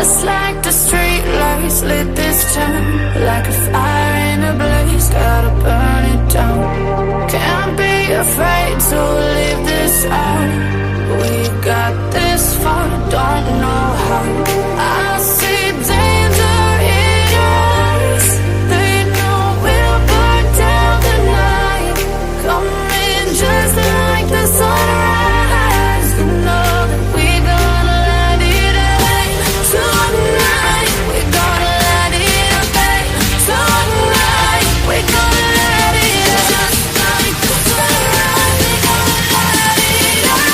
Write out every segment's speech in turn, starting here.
Just like the street lights lit this town, like a fire in a blaze, gotta burn it down. Can't be afraid to leave this out. We got this far, don't know how. I see danger in your eyes. They know we'll burn down the night. Coming just like the sunrise. You know that we gonna let it rain. Tonight, we gonna let it rain. Tonight, we gonna let it rain. Just like the sunrise, we gonna let it rain.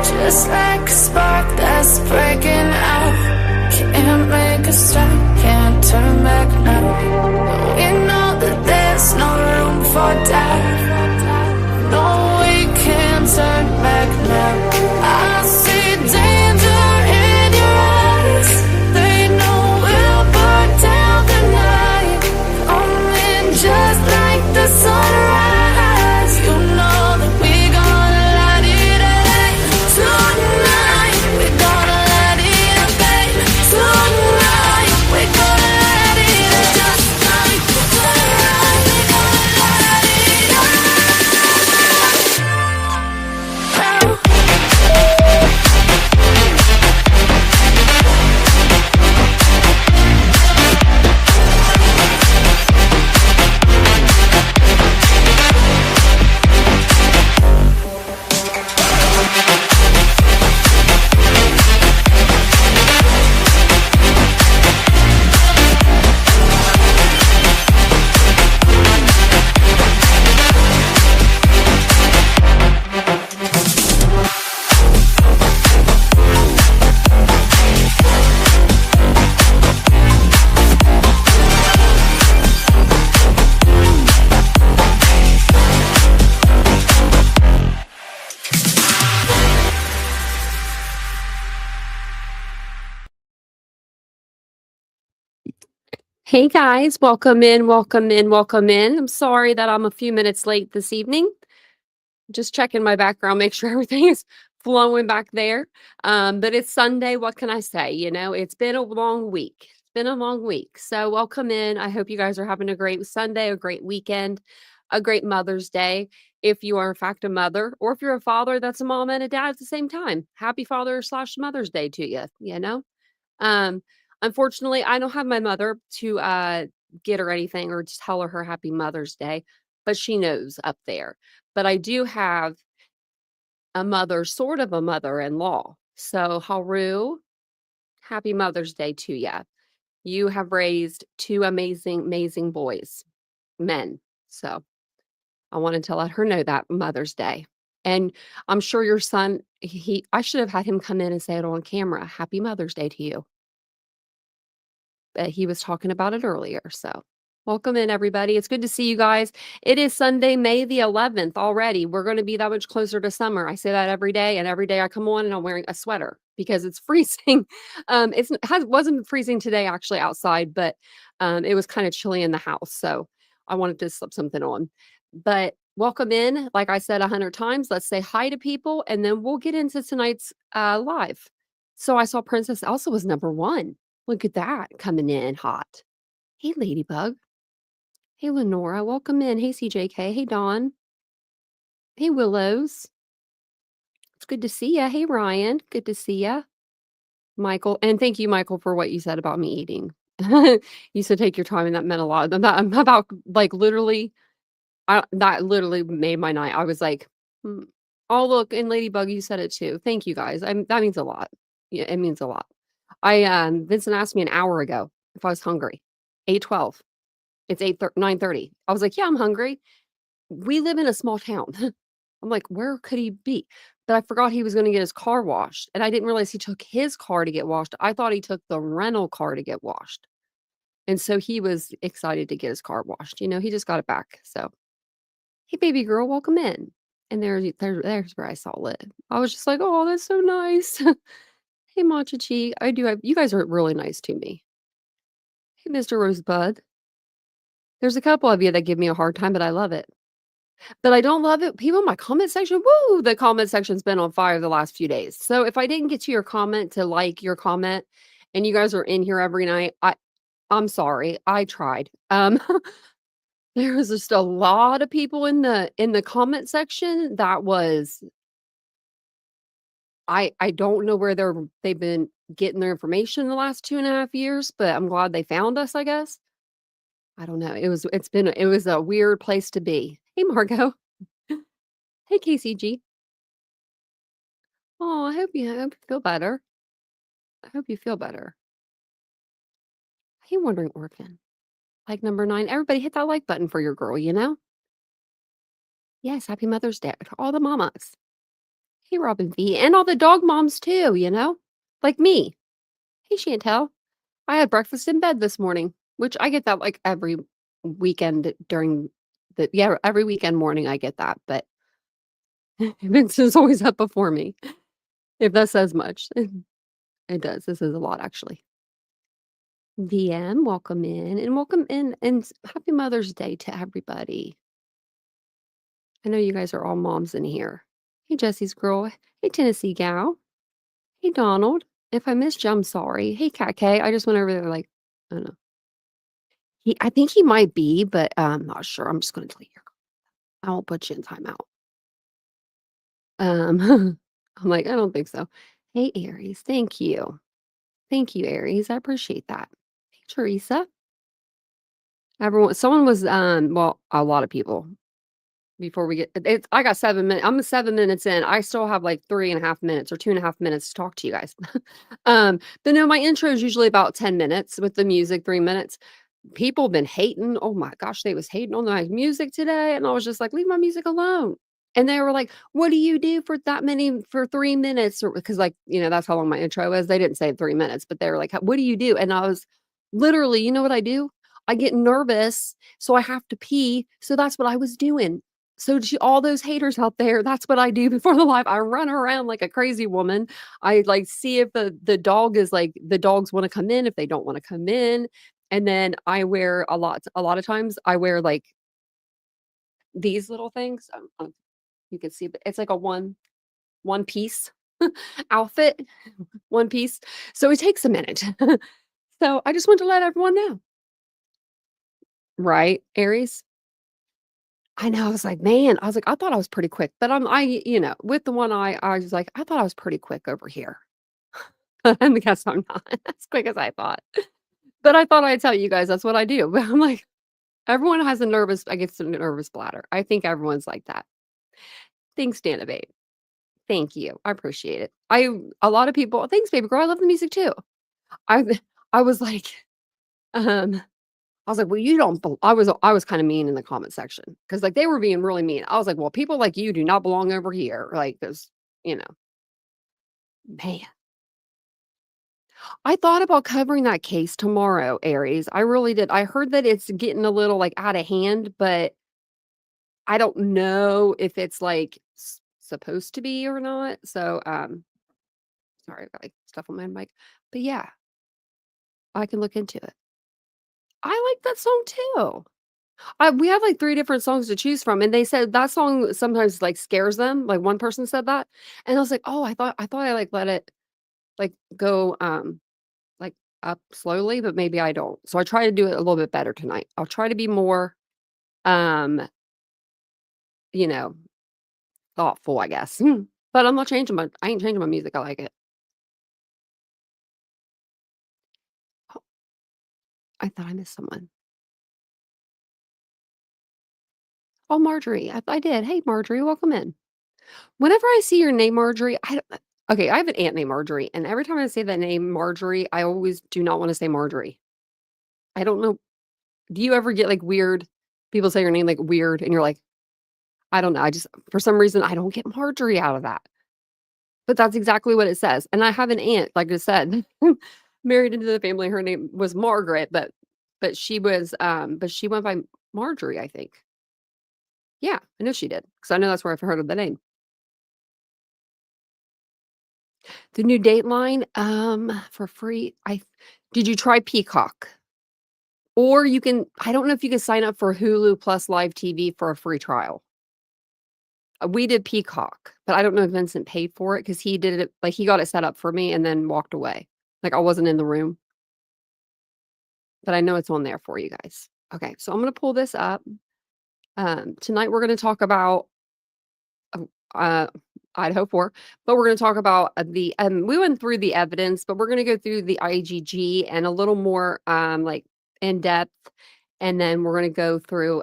Just like a spark that's breaking out. Can't make a stop, can't turn back now. We know that there's no room for doubt. No, we can't turn back now. I see danger in your eyes. They know we'll burn down the night. Coming just like the sunrise. You know that we gonna let it rain. Tonight, we gonna let it rain. Tonight, we gonna let it rain. Just like the sunrise, we gonna let it rain. Hey guys, welcome in, welcome in, welcome in. I'm sorry that I'm a few minutes late this evening. Just checking my background, make sure everything is flowing back there. But it's Sunday. What can I say? You know, it's been a long week. It's been a long week. So welcome in. I hope you guys are having a great Sunday, a great weekend, a great Mother's Day. If you are in fact a mother, or if you're a father that's a mom and a dad at the same time, happy Father/Mother's Day to you, you know? Um, Unfortunately, I don't have my mother to get her anything or to tell her Happy Mother's Day, but she knows up there. But I do have a mother, sort of a mother-in-law. So, Haru, Happy Mother's Day to you. You have raised two amazing, amazing boys, men. So, I wanted to let her know that Mother's Day. And I'm sure your son, I should have had him come in and say it on camera. Happy Mother's Day to you. But he was talking about it earlier. So, welcome in, everybody. It's good to see you guys. It is Sunday, May the 11th already. We're going to be that much closer to summer. I say that every day, and every day I come on and I'm wearing a sweater because it's freezing. Wasn't freezing today actually outside, but it was kind of chilly in the house. So, I wanted to slip something on. But welcome in. Like I said 100 times, let's say hi to people, and then we'll get into tonight's live. So, I saw Princess Elsa was number 1. Look at that coming in hot. Hey, Ladybug. Hey, Lenora. Welcome in. Hey, CJK. Hey, Dawn. Hey, Willows. It's good to see ya. Hey, Ryan. Good to see ya. Michael. And thank you, Michael, for what you said about me eating. You said take your time, and that meant a lot. I'm about, like, literally, that literally made my night. I was like, oh, look, and Ladybug, you said it too. Thank you, guys. That means a lot. Yeah, it means a lot. Vincent asked me an hour ago if I was hungry. 8:12. It's 9:30. I was like, "Yeah, I'm hungry." We live in a small town. I'm like, "Where could he be?" But I forgot he was gonna get his car washed, and I didn't realize he took his car to get washed. I thought he took the rental car to get washed, and so he was excited to get his car washed, he just got it back, so, "Hey, baby girl, welcome in." And there's where I saw it. I was just like, "Oh, that's so nice." "Hey, Machichi." I do have you guys are really nice to me. "Hey, Mr. Rosebud." There's a couple of you that give me a hard time, but I love it. But I don't love it people in my comment section, woo, the comment section's been on fire the last few days. So if I didn't get to your comment to like your comment and you guys are in here every night, I'm sorry. I tried. There was just a lot of people in the comment section that was I don't know where they've been getting their information the last 2.5 years, but I'm glad they found us, I guess. I don't know. It was a weird place to be. Hey, Margot. Hey, KCG. Oh, I hope you feel better. I hope you feel better. Hey, Wandering Orphan. Like number 9. Everybody hit that like button for your girl, you know? Yes, happy Mother's Day to all the mamas. Hey, Robin V. And all the dog moms too, you know? Like me. Hey, Chantel. I had breakfast in bed this morning, which I get that like every weekend during every weekend morning I get that, but Vince is always up before me, if that says much. It does. This is a lot, actually. VM, welcome in, and happy Mother's Day to everybody. I know you guys are all moms in here. Hey, Jesse's girl. Hey, Tennessee gal. Hey, Donald. If I missed you, I'm sorry. Hey, Cat K. I just went over there like, I don't know. I think he might be, but I'm not sure. I'm just going to delete your. I won't put you in timeout. I'm like, I don't think so. Hey, Aries. Thank you. Thank you, Aries. I appreciate that. Hey, Teresa. Someone was, well, a lot of people before we get, I got 7 minutes. I'm 7 minutes in. I still have like 3.5 minutes or 2.5 minutes to talk to you guys. But no, my intro is usually about 10 minutes with the music, 3 minutes. People been hating. Oh my gosh, they was hating on my music today. And I was just like, leave my music alone. And they were like, what do you do for 3 minutes? Or because like, that's how long my intro is. They didn't say 3 minutes, but they were like, what do you do? And I was literally, you know what I do? I get nervous, so I have to pee. So that's what I was doing. So to all those haters out there, that's what I do before the live. I run around like a crazy woman. I like see if the dog is like the dogs want to come in, if they don't want to come in. And then I wear a lot of times I wear like these little things. You can see, but it's like a one piece outfit, one piece. So it takes a minute. So I just want to let everyone know. Right, Aries? I know. I was like, man, I was like, I thought I was pretty quick, but with the one eye, I was like, I thought I was pretty quick over here. And guess I'm not as quick as I thought. But I thought I'd tell you guys that's what I do. But I'm like, everyone has I get some nervous bladder. I think everyone's like that. Thanks, Dana Babe. Thank you. I appreciate it. A lot of people, thanks, baby girl. I love the music too. I I was like, um, I was like, well, you don't. I was kind of mean in the comment section because like they were being really mean. I was like, well, people like you do not belong over here. Like, because you know, man. I thought about covering that case tomorrow, Aries. I really did. I heard that it's getting a little like out of hand, but I don't know if it's like supposed to be or not. So, sorry, I've got like stuff on my mic, but yeah, I can look into it. I like that song too. We have like 3 different songs to choose from, and they said that song sometimes, like, scares them, like, one person said that, and I was like, "Oh, I thought I, like, let it, like, go, like, up slowly, but maybe I don't." So I try to do it a little bit better tonight. I'll try to be more, um, you know, thoughtful, I guess. But I ain't changing my music, I like it. Oh, I thought I missed someone. Oh, Marjorie, I did. Hey, Marjorie, welcome in. Whenever I see your name, Marjorie, I don't okay, I have an aunt named Marjorie, and every time I say that name, Marjorie, I always do not wanna say Marjorie. I don't know Do you ever get, like, weird people say your name, like, weird, and you're like, "I don't know, I just for some reason, I don't get Marjorie out of that." But that's exactly what it says, and I have an aunt, like I said, married into the family, her name was Margaret, but she went by Marjorie, I think. Yeah, I know she did, because I know that's where I've heard of the name. The new Dateline, for free, I did you try Peacock? Or you can I don't know if you can sign up for Hulu Plus Live TV for a free trial. We did Peacock, but I don't know if Vincent paid for it because he did it like, he got it set up for me and then walked away. Like, I wasn't in the room, but I know it's on there for you guys. Okay, so I'm gonna pull this up. Tonight we're gonna talk about, oh, Idaho 4, but we're gonna talk about, we went through the evidence, but we're gonna go through the IGG and a little more, like, in depth, and then we're gonna go through,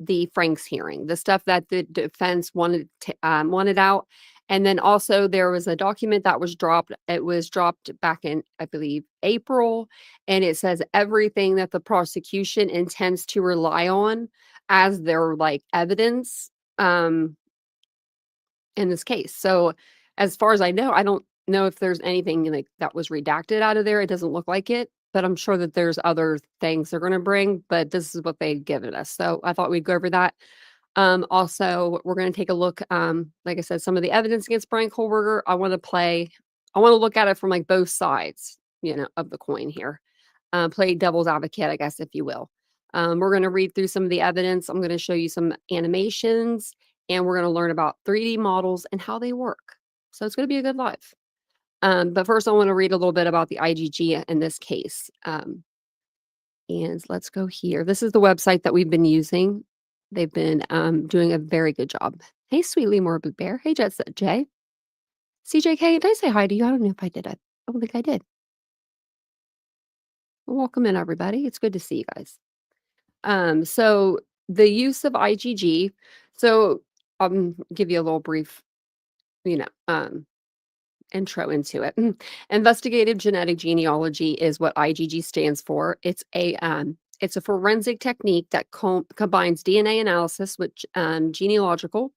the Franks hearing, the stuff that the defense wanted out, and then also there was a document that was dropped. It was dropped back in, I believe, April, and it says everything that the prosecution intends to rely on as their, like, evidence, um, in this case. So, as far as I know, I don't know if there's anything, like, that was redacted out of there. It doesn't look like it, but I'm sure that there's other things they're gonna bring, but this is what they've given us. So, I thought we'd go over that. Also, we're gonna take a look, like I said, some of the evidence against Bryan Kohberger. I wanna look at it from, like, both sides, of the coin here. Play devil's advocate, I guess, if you will. We're gonna read through some of the evidence. I'm gonna show you some animations, and we're gonna learn about 3D models and how they work. So it's gonna be a good live. But first, I wanna read a little bit about the IGG in this case. And let's go here. This is the website that we've been using. They've been doing a very good job. Hey, sweetly morbid bear. Hey, Jet Set J. CJK, did I say hi to you? I don't know if I did. I don't think I did. Well, welcome in, everybody. It's good to see you guys. So the use of IgG. So I'll give you a little brief, you know, um, intro into it. Investigative genetic genealogy is what IgG stands for. It's a forensic technique that combines DNA analysis with genealogical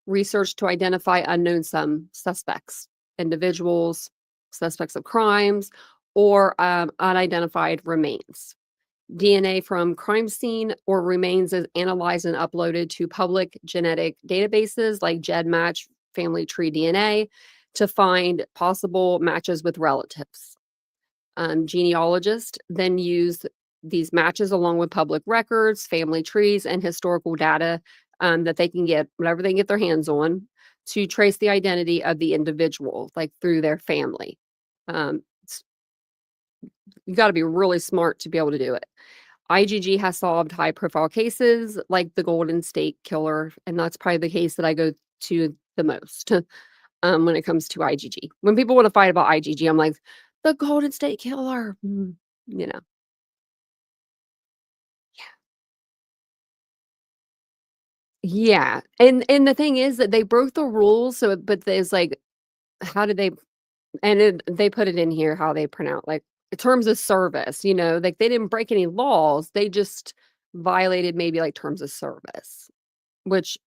research to identify unknown some suspects, individuals, suspects of crimes, or unidentified remains. DNA from crime scene or remains is analyzed and uploaded to public genetic databases like GEDmatch, Family Tree DNA, to find possible matches with relatives. Genealogists then use these matches along with public records, family trees, and historical data that they can get, whatever they can get their hands on, to trace the identity of the individual, like through their family. Um, you got to be really smart to be able to do it. IgG has solved high profile cases like the Golden State Killer, and that's probably the case that I go to the most when it comes to IgG. When people want to fight about IgG, I'm like, the Golden State Killer, you know. Yeah, and the thing is that they broke the rules, so but there's like, how did they they put it in here how they pronounce, like, terms of service, like, they didn't break any laws, they just violated maybe, like, terms of service, which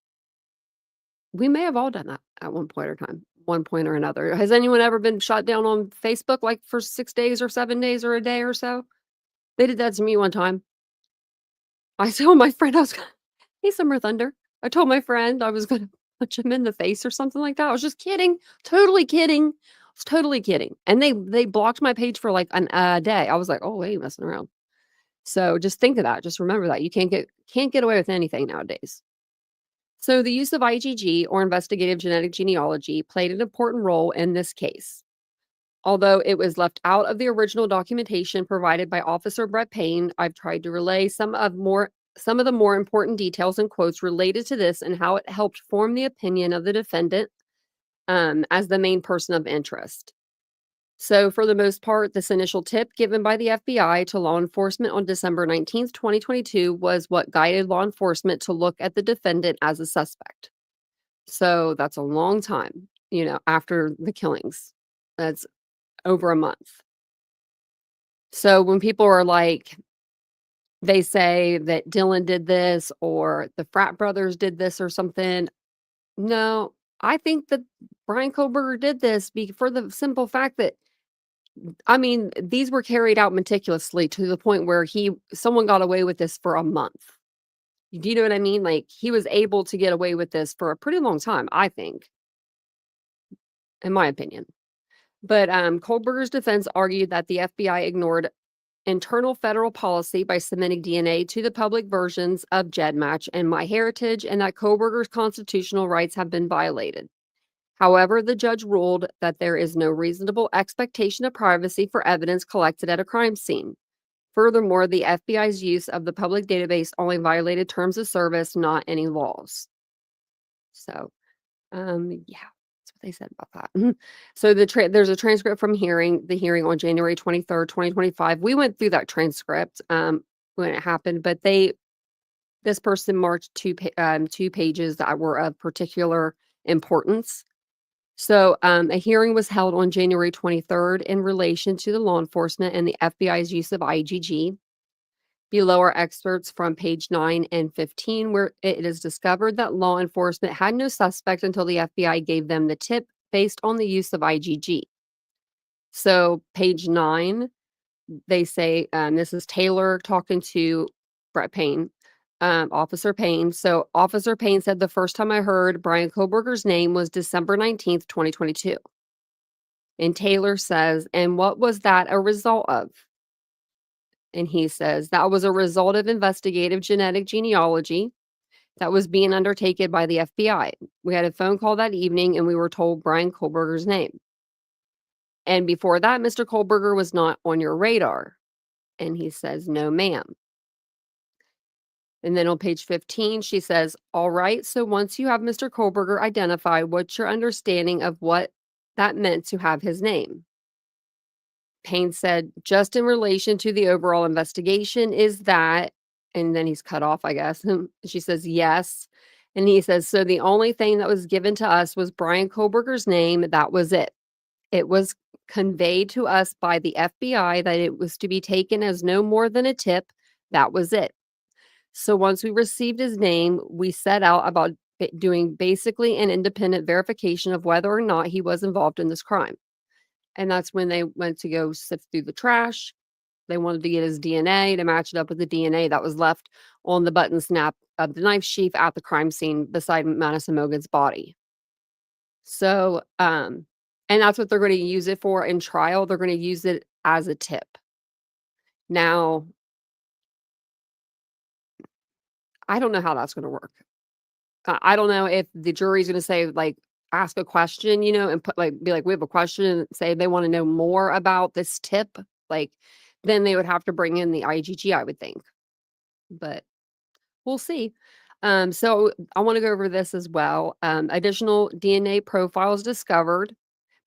we may have all done that at one point or another. Has anyone ever been shot down on Facebook, like, for 6 days or 7 days or a day or so? They did that to me one time. I told my friend I was gonna "Hey, Summer Thunder." I told my friend I was gonna punch him in the face or something like that. I was just kidding, totally kidding. I was totally kidding, and they blocked my page for, like, a day. I was like, "Oh, wait, messing around." So, just think of that, just remember that. You can't get away with anything nowadays. So, the use of IgG, or investigative genetic genealogy, played an important role in this case. Although it was left out of the original documentation provided by Officer Brett Payne, I've tried to relay some of the more important details and quotes related to this and how it helped form the opinion of the defendant as the main person of interest. So, for the most part, this initial tip given by the FBI to law enforcement on December 19th, 2022, was what guided law enforcement to look at the defendant as a suspect. So, that's a long time, after the killings. That's over a month. So when people are like, they say that Dylan did this or the frat brothers did this or something. No, I think that Bryan Kohberger did this for the simple fact that, I mean, these were carried out meticulously to the point where someone got away with this for a month. Do you know what I mean? Like, he was able to get away with this for a pretty long time, I think, in my opinion. But Kohberger's defense argued that the FBI ignored internal federal policy by submitting DNA to the public versions of GEDmatch and MyHeritage, and that Kohberger's constitutional rights have been violated. However, the judge ruled that there is no reasonable expectation of privacy for evidence collected at a crime scene. Furthermore, the FBI's use of the public database only violated terms of service, not any laws. So, yeah, that's what they said about that. So there's a transcript from the hearing on January 23rd, 2025. We went through that transcript when it happened, but this person marked two pages that were of particular importance. So, a hearing was held on January 23rd in relation to the law enforcement and the FBI's use of IgG. Below are excerpts from page 9 and 15, where it is discovered that law enforcement had no suspect until the FBI gave them the tip based on the use of IgG. So, page 9, they say, this is Taylor talking to Brett Payne. Officer Payne. So Officer Payne said the first time I heard Bryan Kohberger's name was December 19th, 2022. And Taylor says, and what was that a result of? And he says, that was a result of investigative genetic genealogy that was being undertaken by the FBI. We had a phone call that evening and we were told Bryan Kohberger's name. And before that, Mr. Kohberger was not on your radar. And he says, no, ma'am. And then on page 15, she says, all right, so once you have Mr. Kohberger identified, what's your understanding of what that meant to have his name? Payne said, just in relation to the overall investigation, is that, and then he's cut off, I guess. She says, yes. And he says, so the only thing that was given to us was Bryan Kohberger's name. That was it. It was conveyed to us by the FBI that it was to be taken as no more than a tip. That was it. So once we received his name, we set out about doing basically an independent verification of whether or not he was involved in this crime. And that's when they went to go sift through the trash. They wanted to get his DNA to match it up with the DNA that was left on the button snap of the knife sheath at the crime scene beside Madison Mogen's body. So, and that's what they're going to use it for in trial. They're going to use it as a tip. Now, I don't know how that's going to work. I don't know if the jury's going to say, like, ask a question, and be like, we have a question, and say they want to know more about this tip. Like, then they would have to bring in the IgG, I would think. But we'll see. So I want to go over this as well. Additional DNA profiles discovered,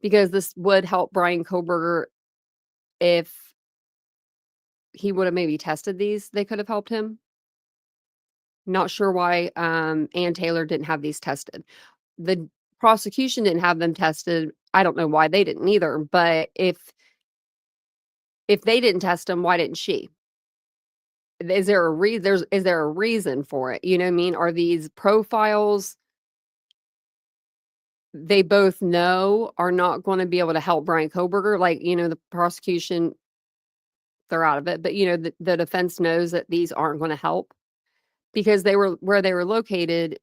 because this would help Bryan Kohberger if he would have maybe tested these. They could have helped him. Not sure why Ann Taylor didn't have these tested. The prosecution didn't have them tested. I don't know why they didn't either. But if they didn't test them, why didn't she? Is there a reason for it? You know what I mean? Are these profiles they both know are not going to be able to help Bryan Kohberger? Like, the prosecution, they're out of it. But, the defense knows that these aren't going to help, because where they were located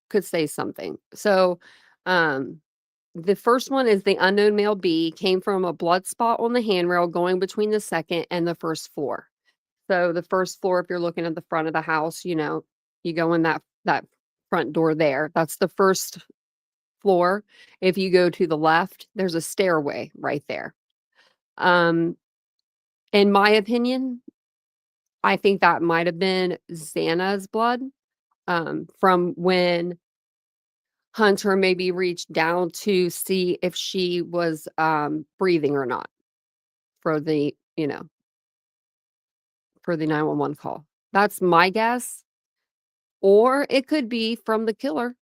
could say something. So, the first one is the unknown male B came from a blood spot on the handrail going between the second and the first floor. So the first floor, if you're looking at the front of the house, you go in that front door there. That's the first floor. If you go to the left, there's a stairway right there. In my opinion, I think that might have been Xana's blood, from when Hunter maybe reached down to see if she was breathing or not for the 911 call. That's my guess. Or it could be from the killer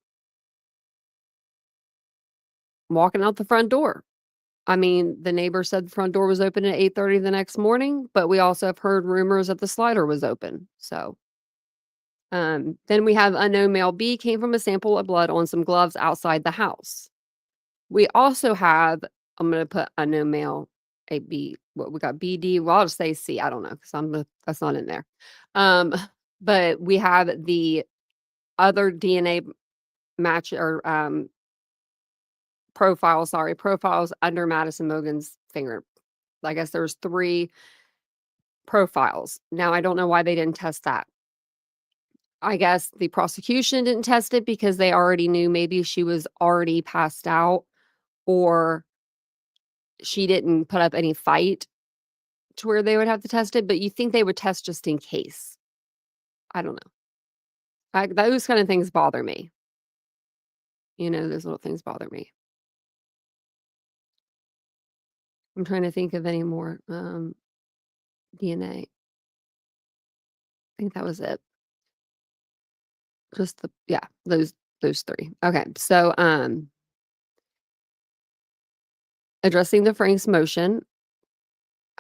walking out the front door. I mean, the neighbor said the front door was open at 8:30 the next morning, but we also have heard rumors that the slider was open. So, then we have unknown male B came from a sample of blood on some gloves outside the house. We also have, I'm gonna put unknown male A B. What we got BD. Well, I'll just say C. I don't know because that's not in there. Um, but we have the other DNA match or profiles under Madison Mogen's finger. I guess there's 3 profiles. Now I don't know why they didn't test that. I guess the prosecution didn't test it because they already knew maybe she was already passed out or she didn't put up any fight to where they would have to test it, but you think they would test just in case. I don't know. Those kind of things bother me. Those little things bother me. I'm trying to think of any more DNA. I think that was it. Just those 3. Okay. So addressing the Frank's motion.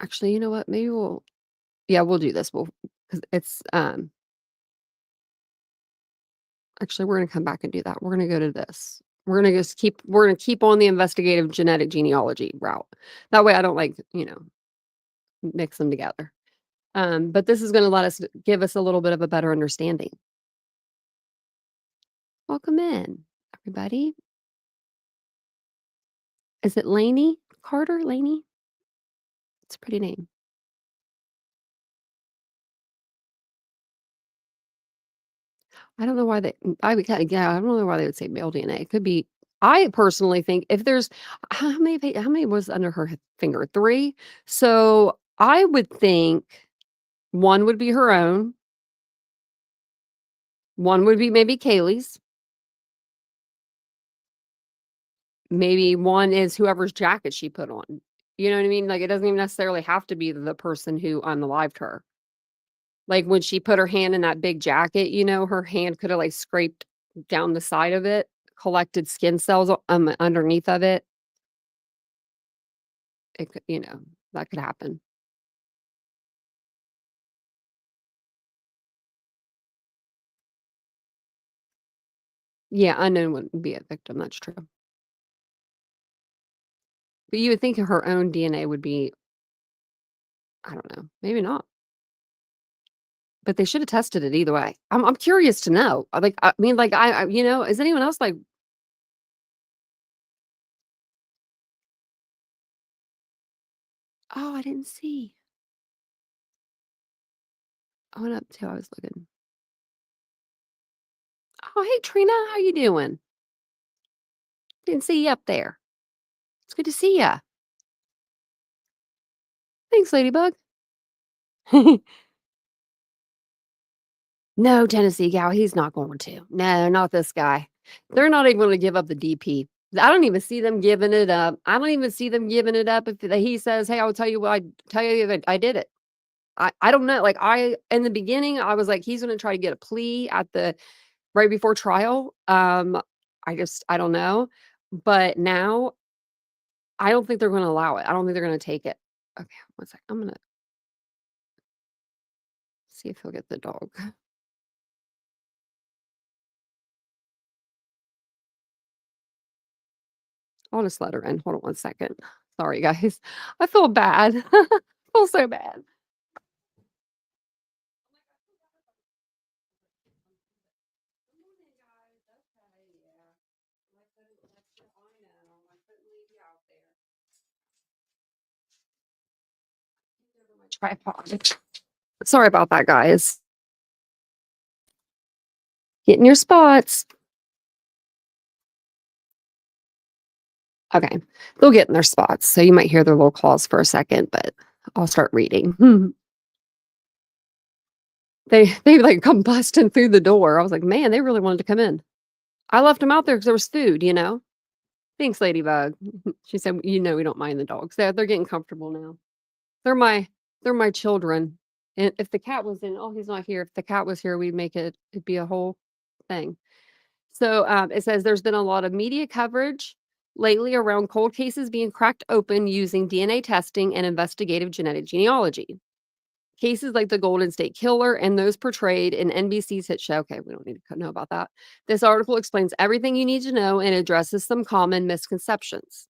Actually, you know what? Maybe we'll do this. Because it's actually we're gonna come back and do that. We're gonna go to this. We're gonna keep on the investigative genetic genealogy route. That way I don't mix them together. But this is gonna give us a little bit of a better understanding. Welcome in, everybody. Is it Lainey Carter? Lainey? It's a pretty name. I don't know why I don't know why they would say male DNA. It could be. I personally think if there's how many was under her finger? 3. So I would think 1 would be her own. 1 would be maybe Kaylee's. Maybe 1 is whoever's jacket she put on. You know what I mean? Like, it doesn't even necessarily have to be the person who unalived her. Like, when she put her hand in that big jacket, her hand could have, like, scraped down the side of it, collected skin cells, underneath of it. It could that could happen. Yeah, unknown wouldn't be a victim, that's true. But you would think her own DNA would be I don't know, maybe not. But they should have tested it either way. I'm curious to know. I mean, like, is anyone else like oh, I didn't see. I went up too, I was looking. Oh, hey, Trina, how you doing? Didn't see you up there. It's good to see ya. Thanks, Ladybug. No, Tennessee gal, he's not going to. No, not this guy. They're not even gonna give up the DP. I don't even see them giving it up. I don't even see them giving it up if he says, "Hey, I'll tell you what, I tell you that I did it." I don't know. Like, in the beginning, I was like, he's gonna try to get a plea at the right before trial. I don't know. But now I don't think they're gonna allow it. I don't think they're gonna take it. Okay, one sec. I'm gonna see if he'll get the dog. I'll just let her in. Hold on one second. Sorry, guys. I feel bad. I feel so bad. Tripod. Sorry about that, guys. Get in your spots. Okay. They'll get in their spots. So you might hear their little calls for a second, but I'll start reading. They like come busting through the door. I was like, man, they really wanted to come in. I left them out there because there was food. Thanks, Ladybug. She said, we don't mind the dogs. They're getting comfortable now. They're my children. And if the cat was in, oh, he's not here. If the cat was here, it'd be a whole thing. So it says there's been a lot of media coverage lately around cold cases being cracked open using DNA testing and investigative genetic genealogy. Cases like the Golden State Killer and those portrayed in NBC's hit show. Okay, we don't need to know about that. This article explains everything you need to know and addresses some common misconceptions.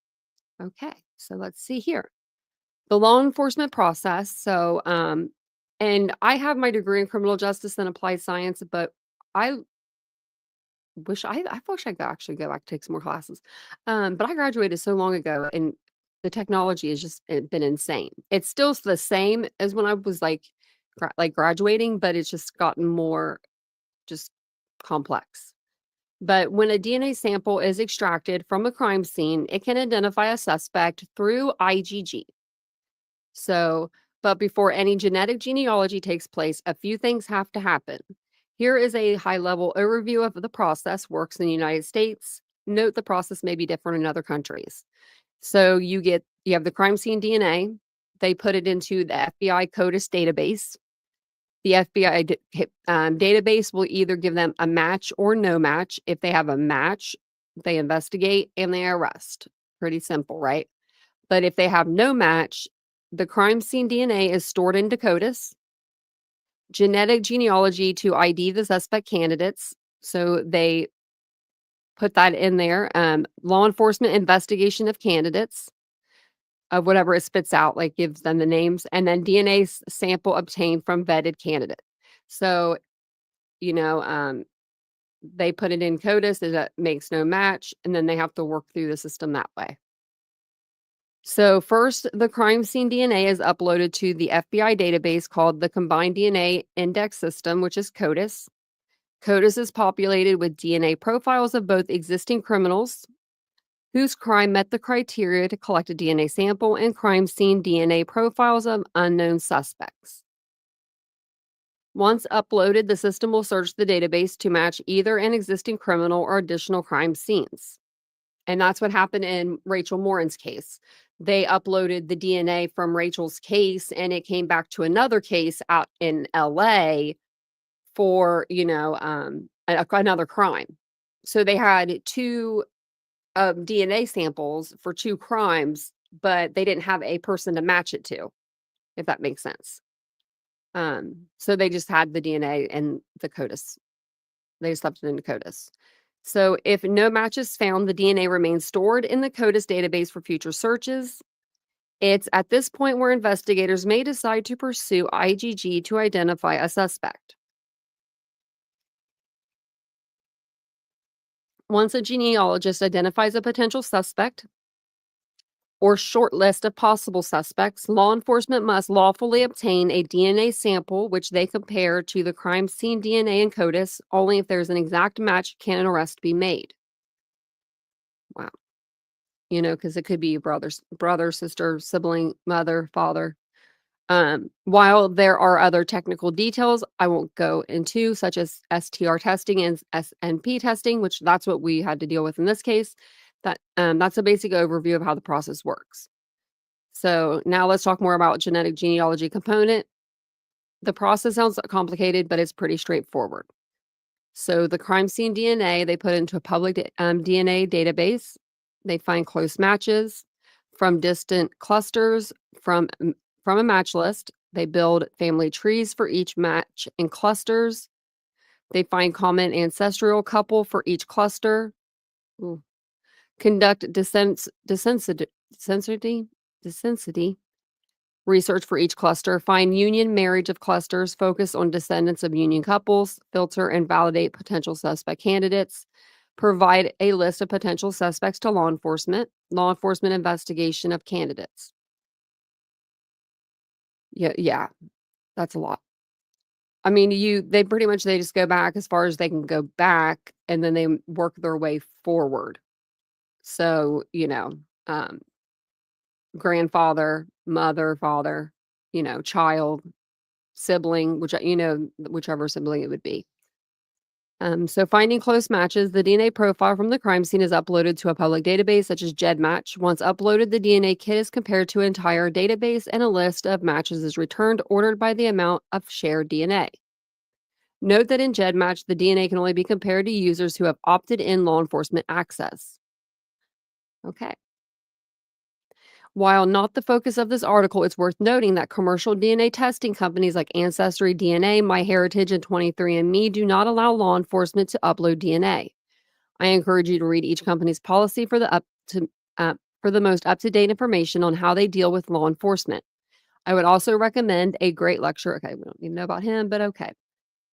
Okay, so let's see here. The law enforcement process. So, and I have my degree in criminal justice and applied science, but I wish I could actually go back and take some more classes. But I graduated so long ago, and the technology has just been insane. It's still the same as when I was like graduating, but it's just gotten more just complex. But when a DNA sample is extracted from a crime scene, it can identify a suspect through IgG. So, but before any genetic genealogy takes place, a few things have to happen. Here is a high-level overview of the process works in the United States. Note the process may be different in other countries. So you have the crime scene DNA. They put it into the FBI CODIS database. The FBI database will either give them a match or no match. If they have a match, they investigate and they arrest. Pretty simple, right? But if they have no match, the crime scene DNA is stored into CODIS. Genetic genealogy to ID the suspect candidates. So they put that in there. Law enforcement investigation of candidates, of whatever it spits out, like gives them the names, and then DNA sample obtained from vetted candidate. So, they put it in CODIS, that makes no match, and then they have to work through the system that way. So first, the crime scene DNA is uploaded to the FBI database called the Combined DNA Index System, which is CODIS. CODIS is populated with DNA profiles of both existing criminals whose crime met the criteria to collect a DNA sample and crime scene DNA profiles of unknown suspects. Once uploaded, the system will search the database to match either an existing criminal or additional crime scenes. And that's what happened in Rachel Morin's case. They uploaded the DNA from Rachel's case and it came back to another case out in LA for, another crime. So they had two DNA samples for two crimes, but they didn't have a person to match it to, if that makes sense. So they just had the DNA and the CODIS. They just left it into CODIS. So if no match is found, the DNA remains stored in the CODIS database for future searches. It's at this point where investigators may decide to pursue IgG to identify a suspect. Once a genealogist identifies a potential suspect or short list of possible suspects, law enforcement must lawfully obtain a DNA sample which they compare to the crime scene DNA in CODIS. Only if there's an exact match can an arrest be made. Wow. Because it could be brother, sister, sibling, mother, father. While there are other technical details I won't go into, such as STR testing and SNP testing, which that's what we had to deal with in this case, that's a basic overview of how the process works. So now let's talk more about genetic genealogy component. The process sounds complicated, but it's pretty straightforward. So the crime scene DNA, they put into a public DNA database. They find close matches from distant clusters from a match list. They build family trees for each match in clusters. They find common ancestral couple for each cluster. Ooh. Conduct descendity research for each cluster. Find union marriage of clusters. Focus on descendants of union couples. Filter and validate potential suspect candidates. Provide a list of potential suspects to law enforcement. Law enforcement investigation of candidates. Yeah, that's a lot. I mean, they just go back as far as they can go back, and then they work their way forward. So, grandfather, mother, father, child, sibling, whichever sibling it would be. So finding close matches, the DNA profile from the crime scene is uploaded to a public database such as GEDmatch. Once uploaded, the DNA kit is compared to an entire database and a list of matches is returned, ordered by the amount of shared DNA. Note that in GEDmatch, the DNA can only be compared to users who have opted in law enforcement access. Okay. While not the focus of this article, it's worth noting that commercial DNA testing companies like Ancestry DNA, MyHeritage, and 23andMe do not allow law enforcement to upload DNA. I encourage you to read each company's policy for the most up-to-date information on how they deal with law enforcement. I would also recommend a great lecture. Okay, we don't even know about him, but okay.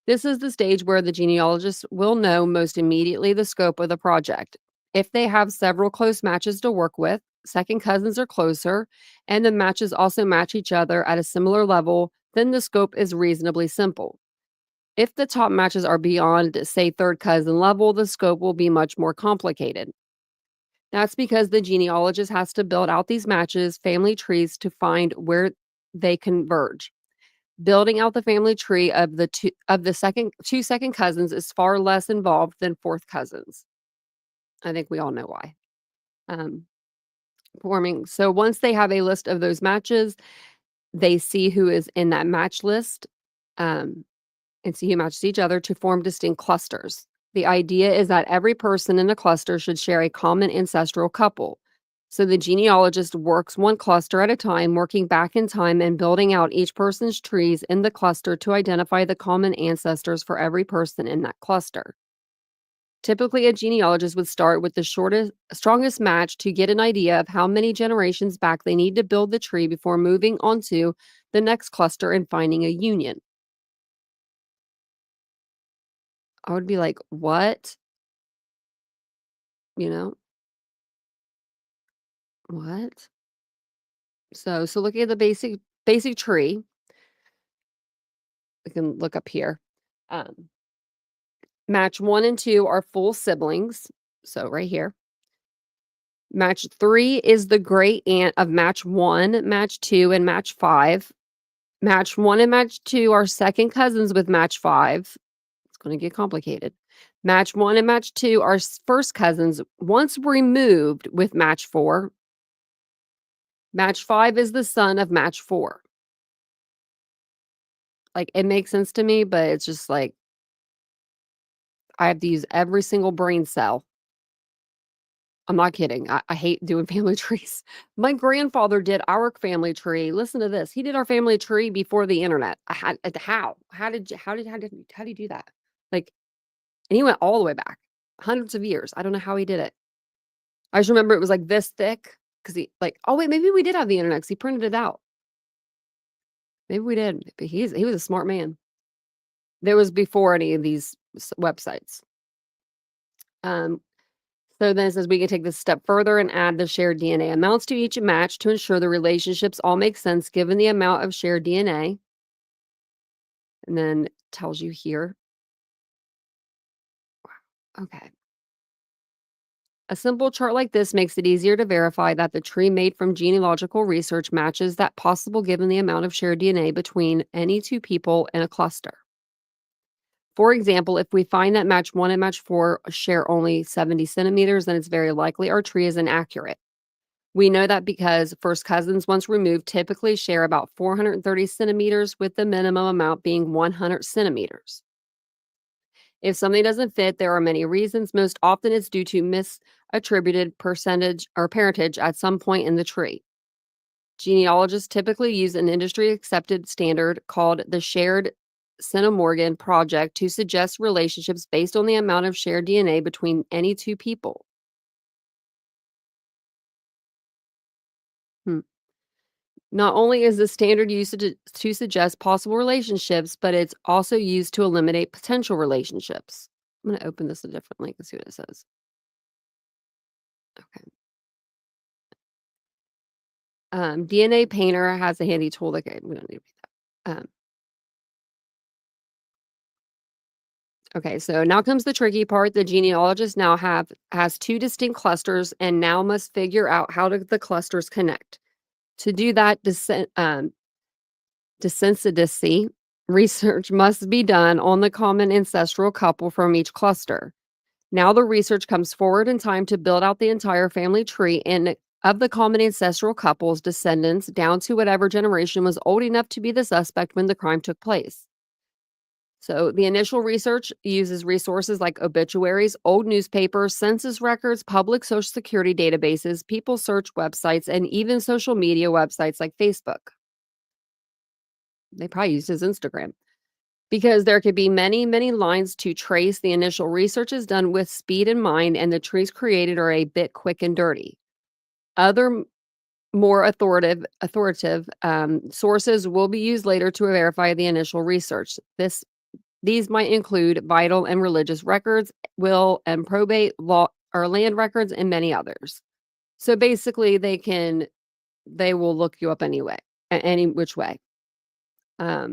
This is the stage where the genealogist will know most immediately the scope of the project. If they have several close matches to work with, second cousins are closer, and the matches also match each other at a similar level, then the scope is reasonably simple. If the top matches are beyond, say, third cousin level, the scope will be much more complicated. That's because the genealogist has to build out these matches, family trees, to find where they converge. Building out the family tree of the two second cousins is far less involved than fourth cousins. I think we all know why. Forming so once they have a list of those matches, they see who is in that match list, and see who matches each other to form distinct clusters. The idea is that every person in a cluster should share a common ancestral couple. So the genealogist works one cluster at a time, working back in time and building out each person's trees in the cluster to identify the common ancestors for every person in that cluster. Typically, a genealogist would start with the strongest match to get an idea of how many generations back they need to build the tree before moving on to the next cluster and finding a union. I would be like, "What?" You know? What? So looking at the basic tree, we can look up here. Um, Match 1 and 2 are full siblings, so right here. Match 3 is the great aunt of match 1, match 2, and match 5. Match 1 and match 2 are second cousins with match 5. It's gonna get complicated. Match 1 and match 2 are first cousins once removed with match 4. Match 5 is the son of match 4. Like, it makes sense to me, but it's just like I have to use every single brain cell. I'm not kidding. I hate doing family trees. My grandfather did our family tree. Listen to this. He did our family tree before the internet. I had how? How did you do that? Like, and he went all the way back, hundreds of years. I don't know how he did it. I just remember it was like this thick because he like, oh wait, maybe we did have the internet because he printed it out. Maybe we did, but he was a smart man. There was before any of these websites. So then it says we can take this step further and add the shared DNA amounts to each match to ensure the relationships all make sense given the amount of shared DNA. And then it tells you here. Okay. A simple chart like this makes it easier to verify that the tree made from genealogical research matches that possible given the amount of shared DNA between any two people in a cluster. For example, if we find that match 1 and match 4 share only 70 centimeters, then it's very likely our tree is inaccurate. We know that because first cousins once removed typically share about 430 centimeters, with the minimum amount being 100 centimeters. If something doesn't fit, there are many reasons. Most often it's due to misattributed percentage or parentage at some point in the tree. Genealogists typically use an industry-accepted standard called the Shared Centimorgan Project to suggest relationships based on the amount of shared DNA between any two people. Not only is the standard used to suggest possible relationships, but it's also used to eliminate potential relationships. I'm going to open this a different link and see what it says. Okay. DNA Painter has a handy tool. Okay, we don't need to read that. Okay, so now comes the tricky part. The genealogist now has two distinct clusters and now must figure out how the clusters connect. To do that, descendancy research must be done on the common ancestral couple from each cluster. Now the research comes forward in time to build out the entire family tree and of the common ancestral couple's descendants down to whatever generation was old enough to be the suspect when the crime took place. So the initial research uses resources like obituaries, old newspapers, census records, public social security databases, people search websites, and even social media websites like Facebook. They probably used his Instagram because there could be many, many lines to trace. The initial research is done with speed in mind, and the trees created are a bit quick and dirty. Other more authoritative sources will be used later to verify the initial research. These might include vital and religious records, will and probate, law or land records, and many others. So basically, they will look you up anyway, any which way. I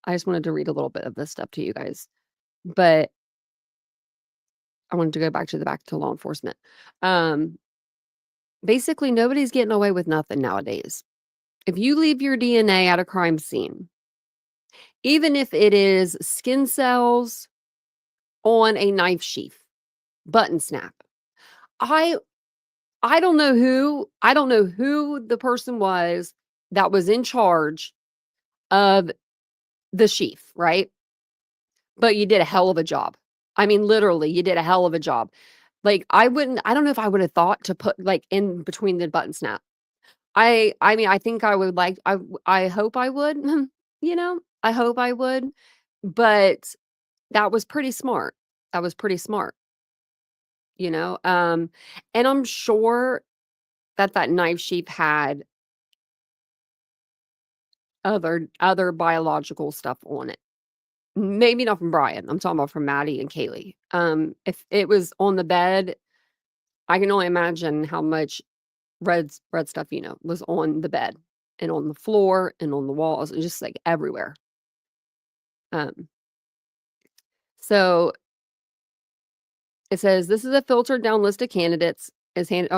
just wanted to read a little bit of this stuff to you guys, but I wanted to go back to law enforcement. Basically, nobody's getting away with nothing nowadays. If you leave your DNA at a crime scene, even if it is skin cells on a knife sheath, button snap. I I don't know who the person was that was in charge of the sheath, right? But you did a hell of a job. I mean, literally, you did a hell of a job. Like, I don't know if I would have thought to put, like, in between the button snap. I mean, I think I would like I hope I would, I hope I would, but that was pretty smart. That was pretty smart, you know? And I'm sure that that knife sheath had other biological stuff on it. Maybe not from Bryan, I'm talking about from Maddie and Kaylee. If it was on the bed, I can only imagine how much red stuff, was on the bed and on the floor and on the walls and just, like, everywhere. Um, so it says, "This is a filtered down list of candidates is handed"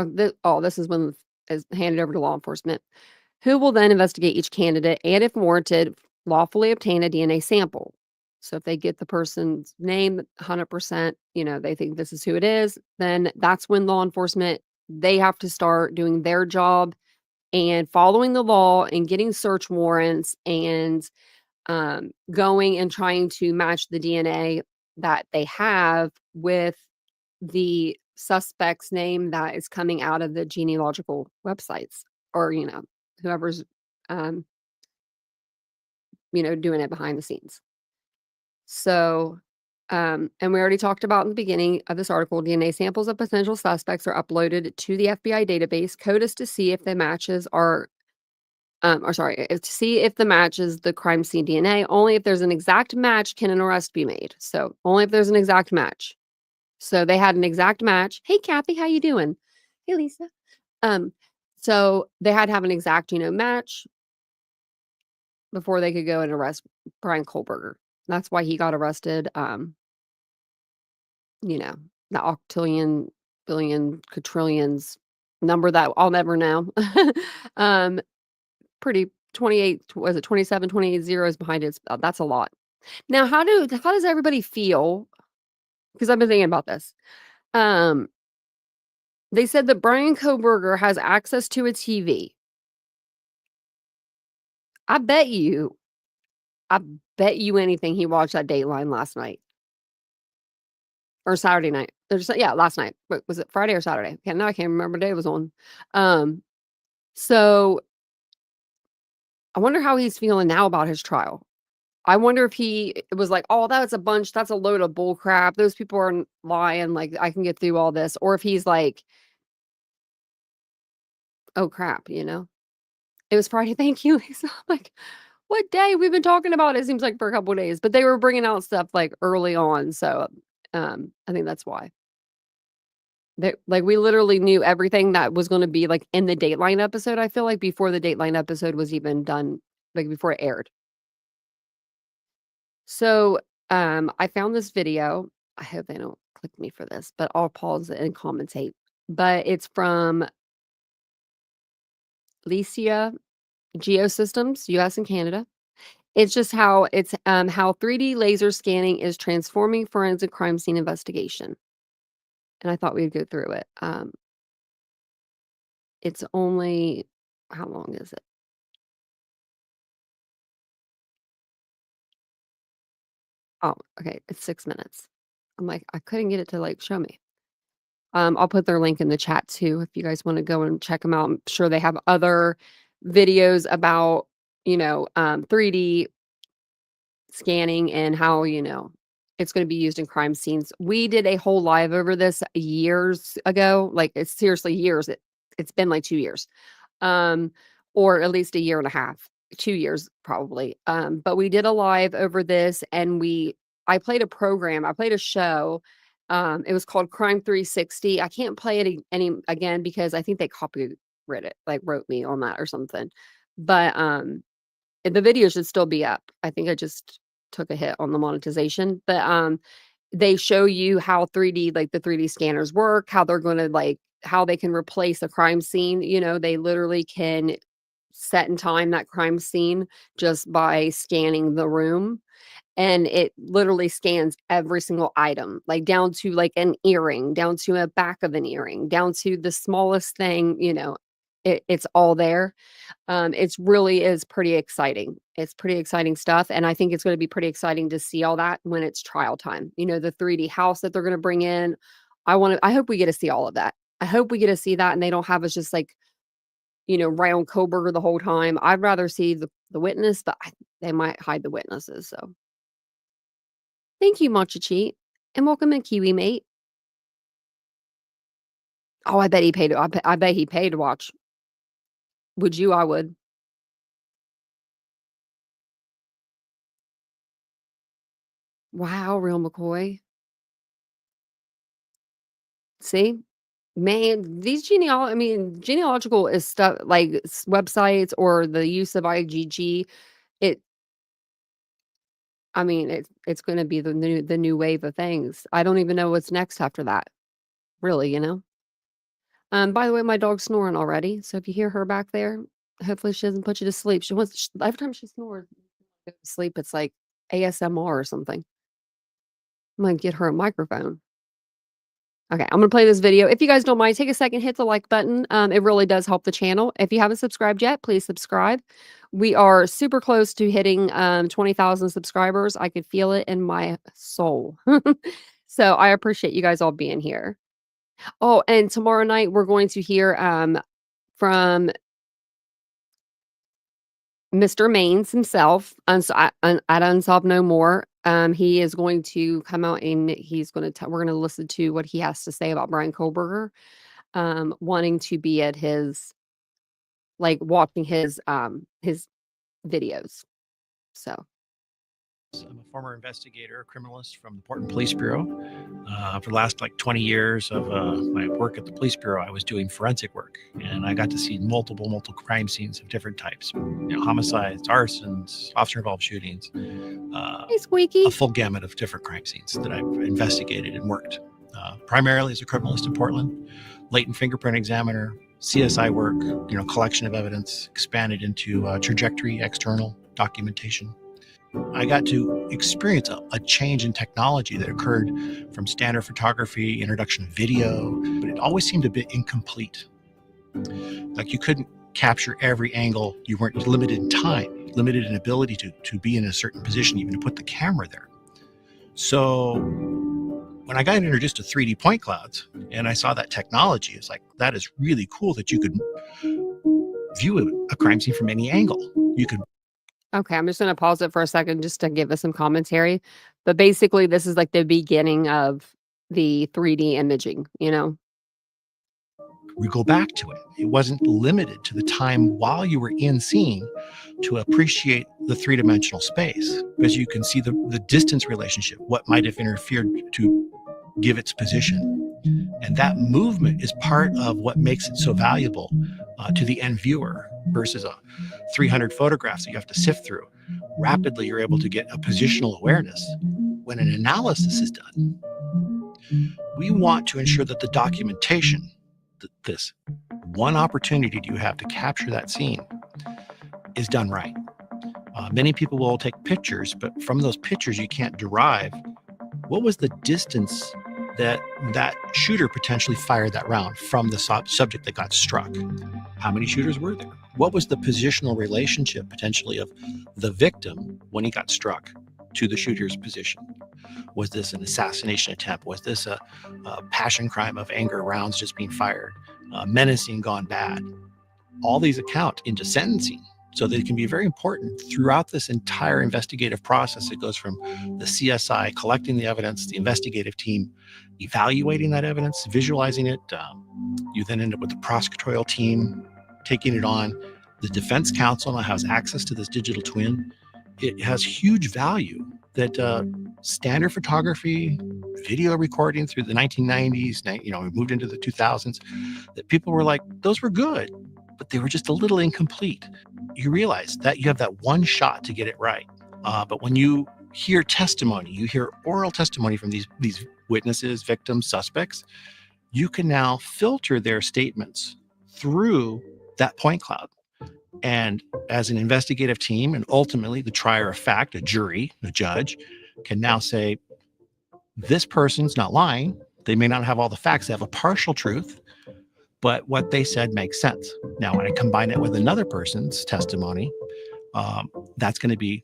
this is when is handed over to law enforcement, who will then investigate each candidate and, if warranted, lawfully obtain a DNA sample. So if they get the person's name 100%, they think this is who it is, then that's when law enforcement, they have to start doing their job and following the law and getting search warrants and going and trying to match the DNA that they have with the suspect's name that is coming out of the genealogical websites or, whoever's, um, doing it behind the scenes. So, and we already talked about in the beginning of this article, DNA samples of potential suspects are uploaded to the FBI database, CODIS, to see if the matches are to see if the match is the crime scene DNA. Only if there's an exact match can an arrest be made. So only if there's an exact match. So they had an exact match. Hey, Kathy, how you doing? Hey, Lisa. Um, so they had to have an exact, match before they could go and arrest Bryan Kohberger. That's why he got arrested. The octillion, billion, quadrillions number that I'll never know. um, pretty 28, was it 27, 28 zeros behind it? That's a lot. Now, how does everybody feel? Because I've been thinking about this. They said that Bryan Kohberger has access to a TV. I bet you, I bet you anything he watched that Dateline last night or Saturday night. Yeah, last night. Was it Friday or Saturday? Now I can't remember what day it was on. So I wonder how he's feeling now about his trial. I wonder if he was like, "Oh, that's a load of bull crap. Those people are lying. Like, I can get through all this." Or if he's like, "Oh crap," It was Friday. Thank you, Lisa. I'm like, what day? We've been talking about it, seems like for a couple of days, but they were bringing out stuff like early on. So, I think that's why. Like, we literally knew everything that was going to be like in the Dateline episode. I feel like before the Dateline episode was even done, like before it aired. So, I found this video. I hope they don't click me for this, but I'll pause it and commentate. But it's from Licia Geosystems, US and Canada. It's just how 3D laser scanning is transforming forensic crime scene investigation. And I thought we'd go through it. It's only how long is it? Oh, okay. It's 6 minutes. I'm like, I couldn't get it to like show me. I'll put their link in the chat too if you guys want to go and check them out. I'm sure they have other videos about, 3D scanning and how, it's going to be used in crime scenes. We did a whole live over this years ago. Like it's seriously years. It's been like 2 years. Or at least a year and a half, 2 years probably. But we did a live over this and I played a show. It was called Crime 360. I can't play it again because I think they copyrighted it, like wrote me on that or something. But the video should still be up. I think I just took a hit on the monetization, but they show you how 3D, like the 3D scanners work, how they're going to how they can replace a crime scene. They literally can set and time that crime scene just by scanning the room. And it literally scans every single item, like down to like an earring, down to a back of an earring, down to the smallest thing, it's all there. It's really is pretty exciting. It's pretty exciting stuff. And I think it's going to be pretty exciting to see all that when it's trial time. The 3D house that they're going to bring in. I hope we get to see all of that. I hope we get to see that and they don't have us just like, round Koberger the whole time. I'd rather see the witness, but they might hide the witnesses. So thank you, Matcha Cheat. And welcome in, Kiwi Mate. Oh, I bet he paid. I bet he paid to watch. Would you? I would. Wow, Real McCoy. See? Man, genealogical is stuff like websites or the use of IgG. It it's gonna be the new wave of things. I don't even know what's next after that. Really, By the way, my dog's snoring already. So if you hear her back there, hopefully she doesn't put you to sleep. Every time she snores, go to sleep, it's like ASMR or something. I'm gonna get her a microphone. Okay, I'm gonna play this video. If you guys don't mind, take a second, hit the like button. It really does help the channel. If you haven't subscribed yet, please subscribe. We are super close to hitting 20,000 subscribers. I could feel it in my soul. So I appreciate you guys all being here. Oh, and tomorrow night we're going to hear from Mr. Maines himself at Unsolved No More. He is going to come out and we're going to listen to what he has to say about Bryan Koberger, wanting to be at his, watching his videos. So. I'm a former investigator, criminalist from the Portland Police Bureau. For the last 20 years of my work at the Police Bureau, I was doing forensic work, and I got to see multiple crime scenes of different types: homicides, arsons, officer-involved shootings. Hey, Squeaky. A full gamut of different crime scenes that I've investigated and worked. Primarily as a criminalist in Portland, latent fingerprint examiner, CSI work, collection of evidence, expanded into trajectory, external documentation. I got to experience a change in technology that occurred from standard photography, introduction of video, but it always seemed a bit incomplete. Like you couldn't capture every angle. You weren't limited in time, limited in ability to be in a certain position, even to put the camera there. So when I got introduced to 3D point clouds and I saw that technology, it's like, that is really cool that you could view a crime scene from any angle. You could. Okay, I'm just going to pause it for a second just to give us some commentary. But basically, this is like the beginning of the 3D imaging, We go back to it. It wasn't limited to the time while you were in scene to appreciate the three-dimensional space, because you can see the distance relationship, what might have interfered to give its position. And that movement is part of what makes it so valuable to the end viewer versus 300 photographs that you have to sift through. Rapidly, you're able to get a positional awareness when an analysis is done. We want to ensure that the documentation, this one opportunity you have to capture that scene, is done right. Many people will take pictures, but from those pictures, you can't derive what was the distance that shooter potentially fired that round from the subject that got struck. How many shooters were there? What was the positional relationship potentially of the victim when he got struck to the shooter's position. Was this an assassination attempt? Was this a passion crime of anger, rounds just being fired, menacing gone bad? All these account into sentencing. So they can be very important throughout this entire investigative process. It goes from the CSI collecting the evidence, the investigative team evaluating that evidence, visualizing it. You then end up with the prosecutorial team taking it on. The defense counsel now has access to this digital twin. It has huge value that standard photography, video recording through the 1990s, we moved into the 2000s, that people were like, those were good, but they were just a little incomplete. You realize that you have that one shot to get it right. But when you hear testimony, you hear oral testimony from these witnesses, victims, suspects, you can now filter their statements through that point cloud. And as an investigative team, and ultimately the trier of fact, a jury, a judge, can now say, this person's not lying. They may not have all the facts. They have a partial truth, but what they said makes sense. Now, when I combine it with another person's testimony, that's going to be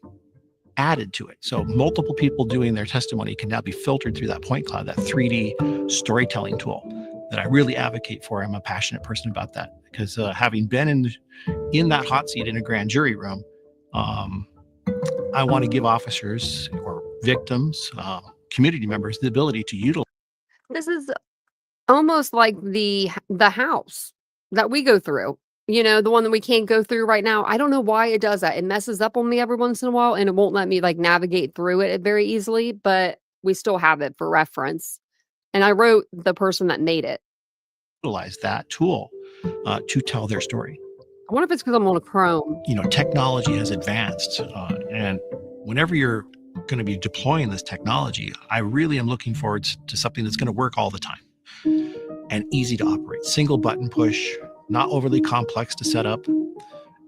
added to it. So multiple people doing their testimony can now be filtered through that point cloud, that 3D storytelling tool that I really advocate for. I'm a passionate person about that because having been in that hot seat in a grand jury room, I want to give officers or victims, community members, the ability to utilize. This is almost like the house that we go through, the one that we can't go through right now. I don't know why it does that. It messes up on me every once in a while and it won't let me like navigate through it very easily, but we still have it for reference. And I wrote the person that made it. Utilize that tool to tell their story. I wonder if it's because I'm on a Chrome. Technology has advanced, and whenever you're going to be deploying this technology, I really am looking forward to something that's going to work all the time and easy to operate. Single button push, not overly complex to set up.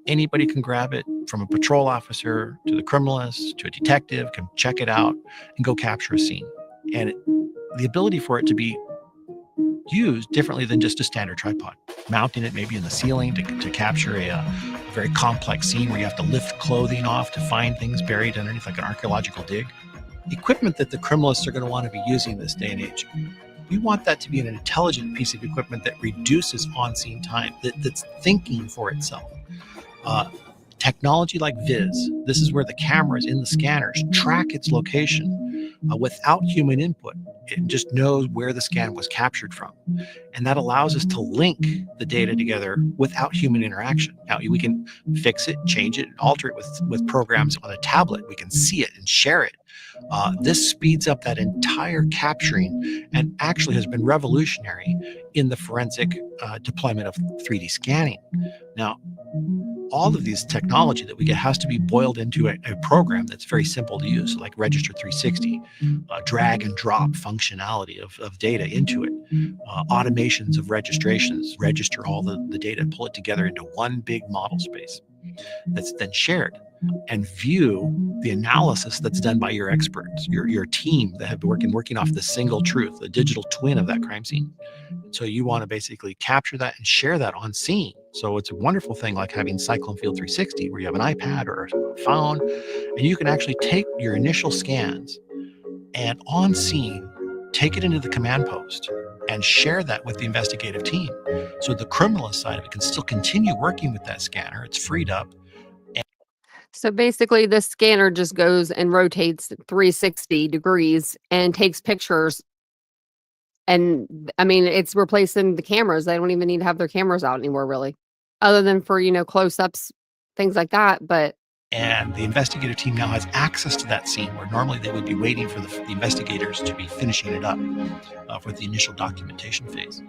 Anybody can grab it, from a patrol officer to the criminalist to a detective, can check it out and go capture a scene. And the ability for it to be used differently than just a standard tripod, mounting it maybe in the ceiling to capture a very complex scene where you have to lift clothing off to find things buried underneath, like an archaeological dig. Equipment that the criminalists are going to want to be using this day and age. We want that to be an intelligent piece of equipment that reduces on-scene time, that's thinking for itself. Technology like Viz, this is where the cameras in the scanners track its location without human input. It just knows where the scan was captured from. And that allows us to link the data together without human interaction. Now, we can fix it, change it, and alter it with programs on a tablet. We can see it and share it. This speeds up that entire capturing and actually has been revolutionary in the forensic deployment of 3D scanning. Now, all of these technology that we get has to be boiled into a program that's very simple to use, like Register 360, drag and drop functionality of data into it, automations of registrations, register all the data, pull it together into one big model space that's then shared, and view the analysis that's done by your experts, your team that have been working off the single truth, the digital twin of that crime scene. So you want to basically capture that and share that on scene. So it's a wonderful thing, like having Cyclone Field 360, where you have an iPad or a phone, and you can actually take your initial scans and on scene, take it into the command post and share that with the investigative team. So the criminalist side of it can still continue working with that scanner. It's freed up. So basically, this scanner just goes and rotates 360 degrees and takes pictures. And I mean, it's replacing the cameras. They don't even need to have their cameras out anymore, really, other than for, close-ups, things like that. But and the investigative team now has access to that scene where normally they would be waiting for the investigators to be finishing it up for the initial documentation phase.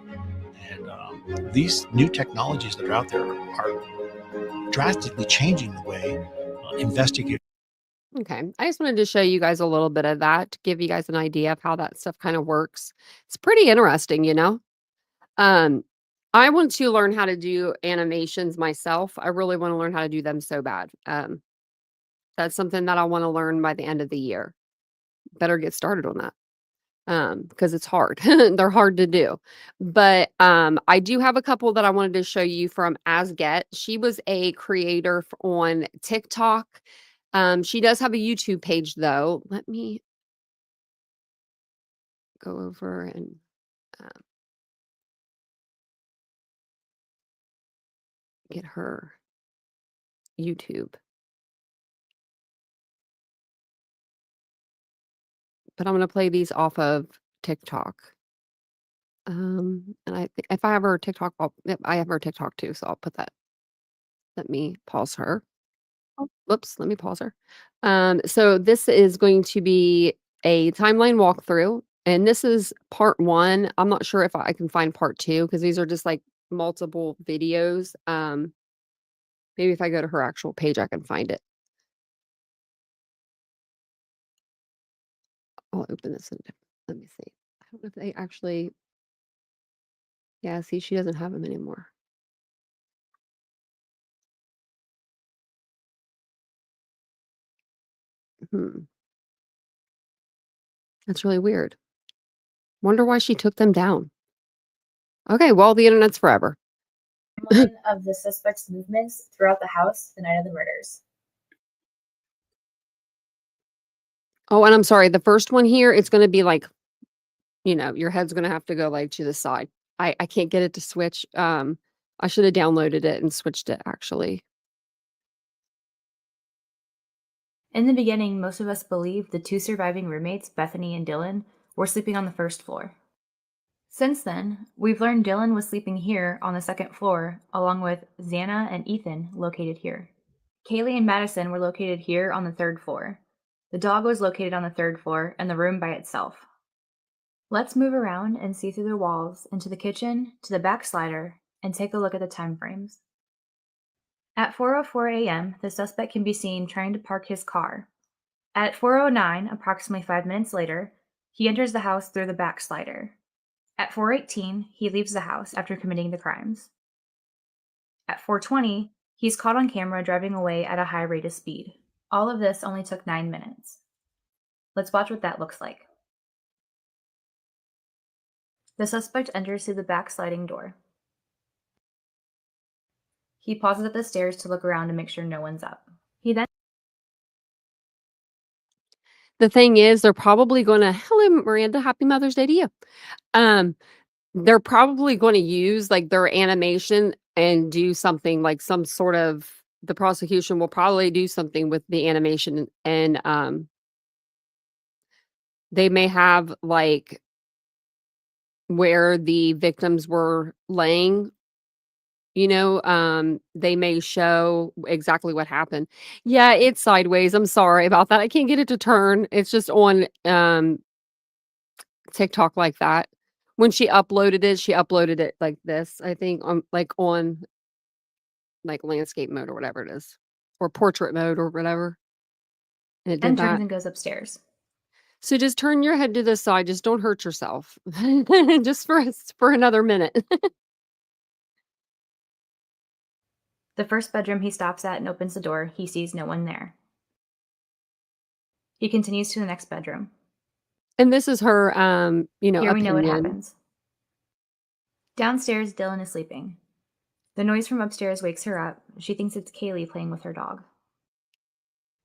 And these new technologies that are out there are drastically changing the way investigators. Okay, I just wanted to show you guys a little bit of that to give you guys an idea of how that stuff kind of works. It's pretty interesting, I want to learn how to do animations myself. I really want to learn how to do them so bad. That's something that I want to learn by the end of the year. Better get started on that because it's hard. They're hard to do. But I do have a couple that I wanted to show you from Asget. She was a creator on TikTok. She does have a YouTube page though. Let me go over and get her YouTube. But I'm gonna play these off of TikTok. And if I have her TikTok, I have her TikTok too, so I'll put that. Let me pause her. Oh, whoops, let me pause her. So this is going to be a timeline walkthrough, and this is part 1. I'm not sure if I can find part 2 because these are just like multiple videos. Maybe if I go to her actual page, I can find it. I'll open this and let me see. I don't know if they actually. Yeah, see, she doesn't have them anymore. That's really weird. Wonder why she took them down. Okay, well, the internet's forever. Timeline of the suspect's movements throughout the house the night of the murders. Oh, and I'm sorry, the first one here, it's gonna be like, your head's gonna have to go like to the side. I can't get it to switch. I should have downloaded it and switched it actually. In the beginning, most of us believed the 2 surviving roommates, Bethany and Dylan, were sleeping on the first floor. Since then, we've learned Dylan was sleeping here on the second floor, along with Xana and Ethan, located here. Kaylee and Madison were located here on the 3rd floor. The dog was located on the 3rd floor, and the room by itself. Let's move around and see through the walls, into the kitchen, to the back slider, and take a look at the time frames. At 4:04 a.m., the suspect can be seen trying to park his car. At 4:09, approximately 5 minutes later, he enters the house through the back slider. At 4:18, he leaves the house after committing the crimes. At 4:20, he's caught on camera driving away at a high rate of speed. All of this only took 9 minutes. Let's watch what that looks like. The suspect enters through the back sliding door. He pauses at the stairs to look around to make sure no one's up. He then The thing is, they're probably gonna hello, Miranda, happy Mother's Day to you. They're probably gonna use, like, their animation and do something like some sort of the prosecution will probably do something with the animation and, they may have, like, where the victims were laying, they may show exactly what happened. Yeah, it's sideways, I'm sorry about that, I can't get it to turn, it's just on, TikTok like that. When she uploaded it like this, I think, like, landscape mode or whatever it is, or portrait mode or whatever, and it did turns that. and goes upstairs. So just turn your head to the side, just don't hurt yourself. Just for another minute. The first bedroom he stops at and opens the door, he sees no one there. He continues to the next bedroom. And this is her, Here we know what opinion. happens. Downstairs, Dylan is sleeping. The noise from upstairs wakes her up. She thinks it's Kaylee playing with her dog.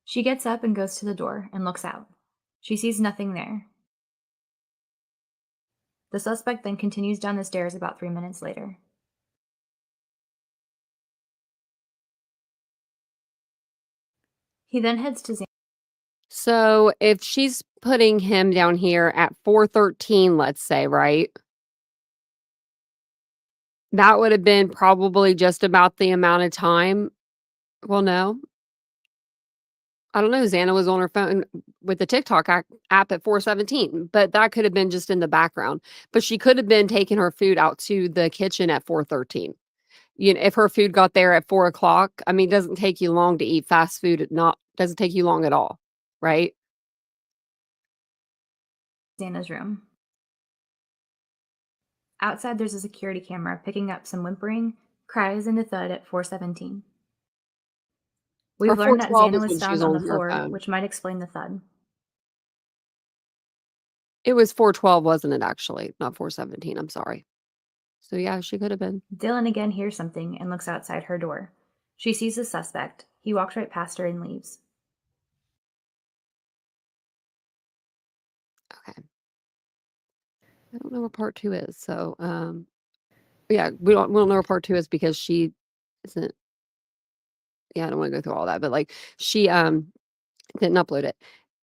She gets up and goes to the door and looks out. She sees nothing there. The suspect then continues down the stairs about 3 minutes later. He then heads to Xana. So if she's putting him down here at 4:13, let's say, right? That would have been probably just about the amount of time. Well, no. I don't know. Xana was on her phone with the TikTok app at 4:17, but that could have been just in the background. But she could have been taking her food out to the kitchen at 4:13. If her food got there at 4 o'clock, I mean, it doesn't take you long to eat fast food. Doesn't take you long at all, right? Xana's room. Outside, there's a security camera picking up some whimpering, cries, and a thud at 4:17. We've Or learned that 4:12 Xana is was when she found was on the on her floor, phone. which might explain the thud. It was 4:12, wasn't it, actually? Not 4:17, I'm sorry. So, yeah, she could have been. Dylan again hears something and looks outside her door. She sees the suspect. He walks right past her and leaves. I don't know where part 2 is. So, yeah, we don't know where part 2 is because she isn't. Yeah, I don't want to go through all that, but like she didn't upload it.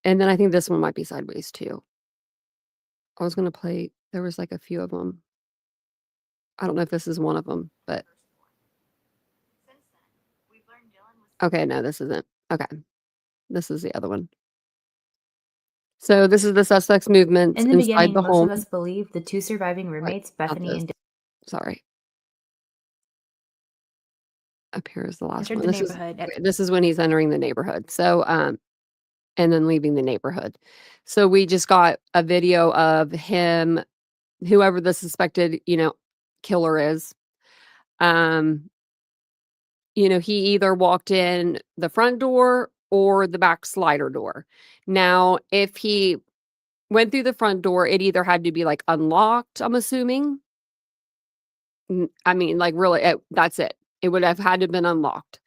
And then I think this one might be sideways too. I was gonna play. There was like a few of them. I don't know if this is one of them, but okay, no, this isn't. Okay, this is the other one. So this is the suspect's movements In the inside beginning, the most home. of us believed the two surviving roommates, Not Bethany this. and Sorry. Up here is the last entered one. the This is neighborhood at this is when he's entering the neighborhood. So and then leaving the neighborhood. So we just got a video of him, whoever the suspected, killer is. He either walked in the front door or the back slider door. Now, if he went through the front door, it either had to be like unlocked, I'm assuming. I mean, like really, that's it. It would have had to have been unlocked.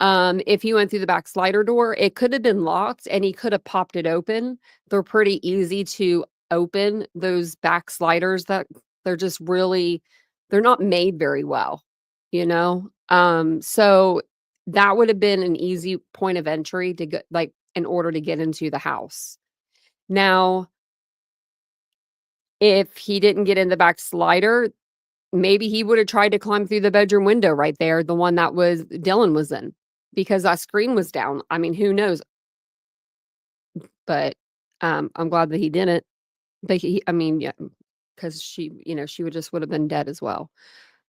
If he went through the back slider door, it could have been locked and he could have popped it open. They're pretty easy to open, those back sliders that they're just really, they're not made very well, you know? So that would have been an easy point of entry to get, like, in order to get into the house. Now, if he didn't get in the back slider, maybe he would have tried to climb through the bedroom window right there, the one that was Dylan was in, because that screen was down. I mean, who knows? But I'm glad that he didn't. But I mean, yeah, because she would have been dead as well.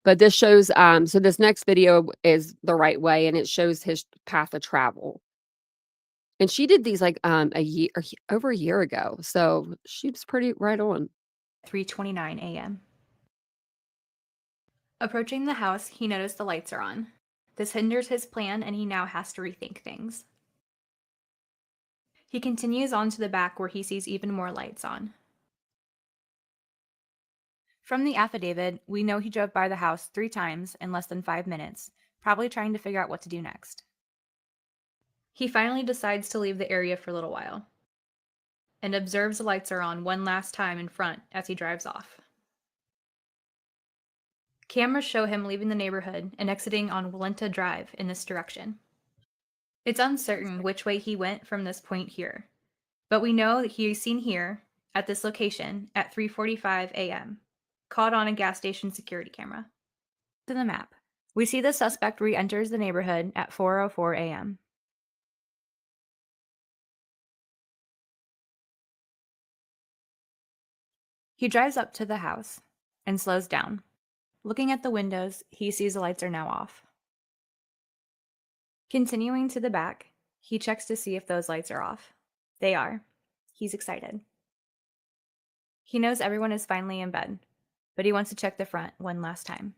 But this shows, so this next video is the right way, and it shows his path of travel. And she did these like over a year ago, so she was pretty right on. 3:29 a.m. Approaching the house, he noticed the lights are on. This hinders his plan, and he now has to rethink things. He continues on to the back where he sees even more lights on. From the affidavit, we know he drove by the house 3 times in less than 5 minutes, probably trying to figure out what to do next. He finally decides to leave the area for a little while, and observes the lights are on one last time in front as he drives off. Cameras show him leaving the neighborhood and exiting on Walenta Drive in this direction. It's uncertain which way he went from this point here, but we know that he is seen here at this location at 3:45 a.m., caught on a gas station security camera. To the map, we see the suspect re-enters the neighborhood at 4:04 a.m. He drives up to the house and slows down. Looking at the windows, he sees the lights are now off. Continuing to the back, he checks to see if those lights are off. They are. He's excited. He knows everyone is finally in bed, but he wants to check the front one last time.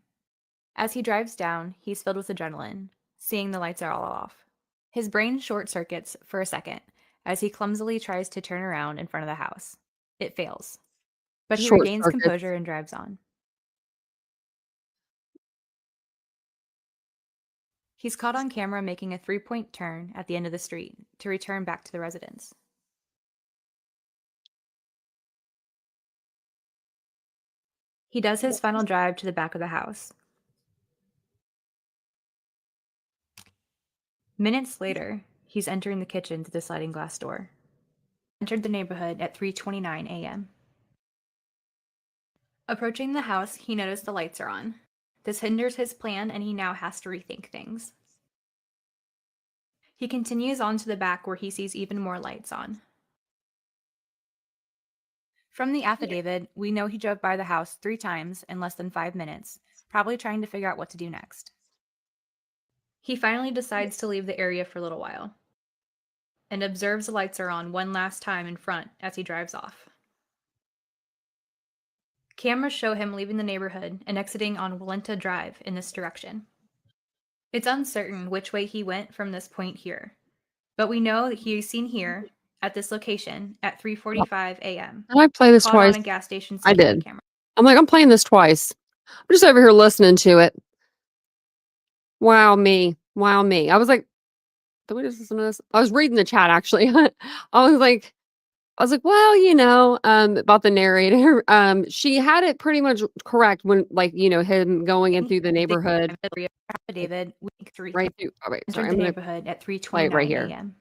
As he drives down, he's filled with adrenaline, seeing the lights are all off. His brain short circuits for a second as he clumsily tries to turn around in front of the house. It fails, but he Short regains circuits. composure and drives on. He's caught on camera making a 3-point turn at the end of the street to return back to the residence. He does his final drive to the back of the house. Minutes later, he's entering the kitchen through the sliding glass door. Entered the neighborhood at 3:29 a.m. Approaching the house, he noticed the lights are on. This hinders his plan, and he now has to rethink things. He continues on to the back where he sees even more lights on. From the affidavit, we know he drove by the house 3 times in less than 5 minutes, probably trying to figure out what to do next. He finally decides to leave the area for a little while, and observes the lights are on one last time in front as he drives off. Cameras show him leaving the neighborhood and exiting on Walenta Drive in this direction. It's uncertain which way he went from this point here, but we know that he is seen here at this location at 3:45 a.m. Did I play this caught twice? on a gas station I security did. camera. I'm like, I'm playing this twice. I'm just over here listening to it. Wow, me. Wow, me. I was like, do we just listen to this? I was reading the chat actually. I was like, I was like, well, about the narrator, she had it pretty much correct when, like, him going in through the neighborhood. David Right through. Oh, wait, sorry. entered I'm the going to neighborhood at play it right 3:29 here a.m.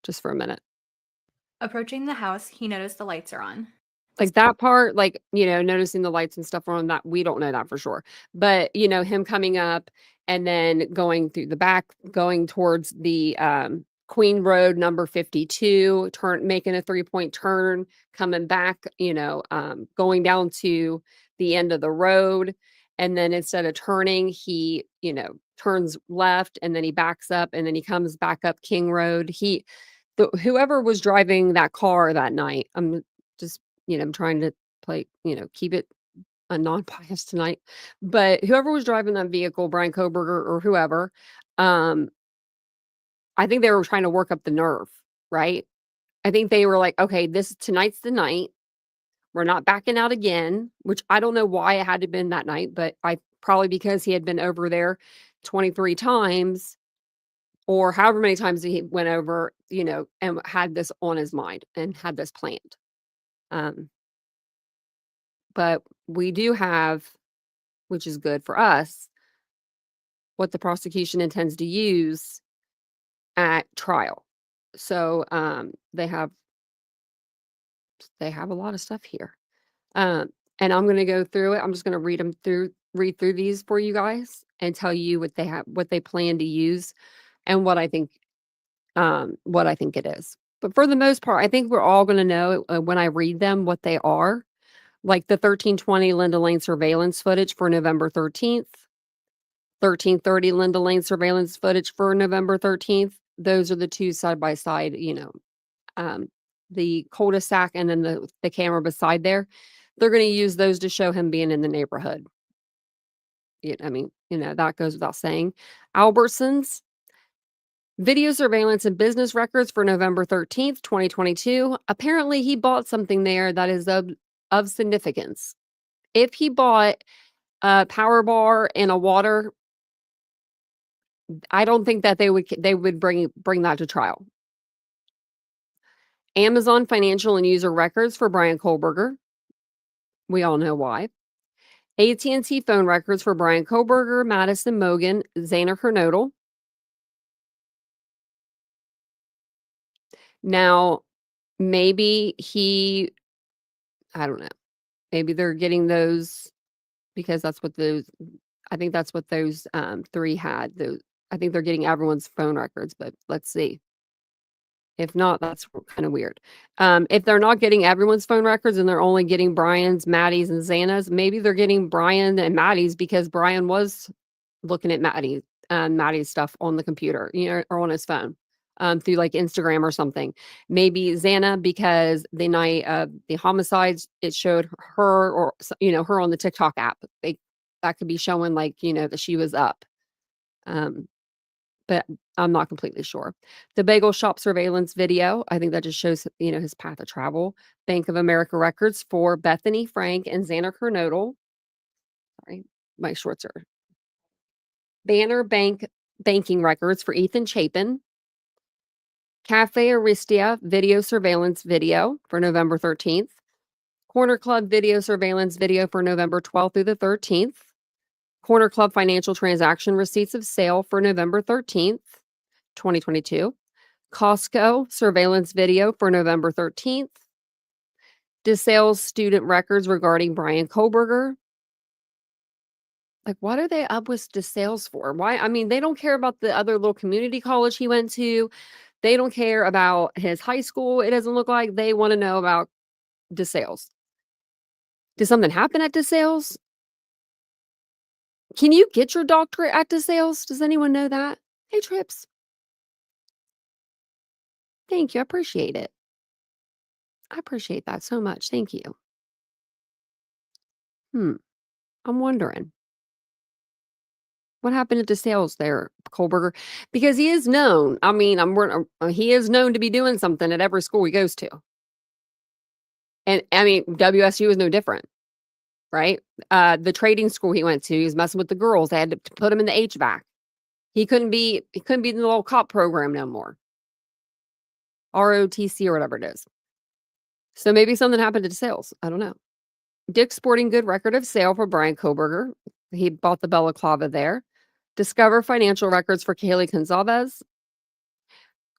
just for a minute. Approaching the house, he noticed the lights are on. Like that part, like, noticing the lights and stuff are on that. We don't know that for sure. But, him coming up and then going through the back, going towards the Queen Road number 52, making a 3-point turn, coming back, going down to the end of the road. And then instead of turning, he, turns left and then he backs up and then he comes back up King Road. Whoever was driving that car that night, I'm just I'm trying to play, keep it a non-biased tonight. But whoever was driving that vehicle, Bryan Kohberger or whoever, I think they were trying to work up the nerve, right? I think they were like, okay, tonight's the night. We're not backing out again, which I don't know why it had to been that night, but probably because he had been over there 23 times or however many times he went over, and had this on his mind and had this planned. But we do have, which is good for us, what the prosecution intends to use at trial. So they have a lot of stuff here. And I'm going to go through it. I'm just going to read through these for you guys and tell you what they plan to use and what I think it is. But for the most part, I think we're all going to know when I read them what they are. Like the 1320 Linda Lane surveillance footage for November 13th, 1330 Linda Lane surveillance footage for November 13th. Those are the two side by side, the cul-de-sac and then the camera beside there. They're going to use those to show him being in the neighborhood. That goes without saying. Albertsons video surveillance and business records for November 13th, 2022. Apparently he bought something there that is of significance. If he bought a power bar and a water, I don't think that they would bring that to trial. Amazon financial and user records for Bryan Kohberger. We all know why. AT&T phone records for Bryan Kohberger, Madison Mogen, Xana Kernodle. Now, maybe I don't know. Maybe they're getting those because I think that's what those three had. I think they're getting everyone's phone records, but let's see. If not, that's kind of weird. If they're not getting everyone's phone records and they're only getting Bryan's, Maddie's, and Xana's, maybe they're getting Bryan and Maddie's because Bryan was looking at Maddie's stuff on the computer, or on his phone, through like Instagram or something. Maybe Xana because the night of the homicides, it showed her or her on the TikTok app. That could be showing like that she was up. But I'm not completely sure. The bagel shop surveillance video, I think that just shows, his path of travel. Bank of America records for Bethany Frank and Xana Kernodle. Sorry, my shorts are. Banner banking records for Ethan Chapin. Cafe Aristia video surveillance video for November 13th. Corner Club video surveillance video for November 12th through the 13th. Corner Club financial transaction receipts of sale for November 13th, 2022. Costco surveillance video for November 13th. DeSales student records regarding Bryan Kohberger. Like, what are they up with DeSales for? Why? I mean, they don't care about the other little community college he went to. They don't care about his high school. It doesn't look like they want to know about DeSales. Did something happen at DeSales? Can you get your doctorate at DeSales? Does anyone know that? Hey, Trips. Thank you. I appreciate it. I appreciate that so much. Thank you. I'm wondering. What happened to DeSales there, Kohberger? Because he is known. I mean, he is known to be doing something at every school he goes to. And I mean, WSU is no different, right? The trading school he went to, he was messing with the girls. They had to put him in the HVAC. He couldn't be in the little cop program no more. ROTC or whatever it is. So maybe something happened to sales. I don't know. Dick's Sporting Good record of sale for Bryan Kohberger. He bought the balaclava there. Discover financial records for Kaylee Gonzalez.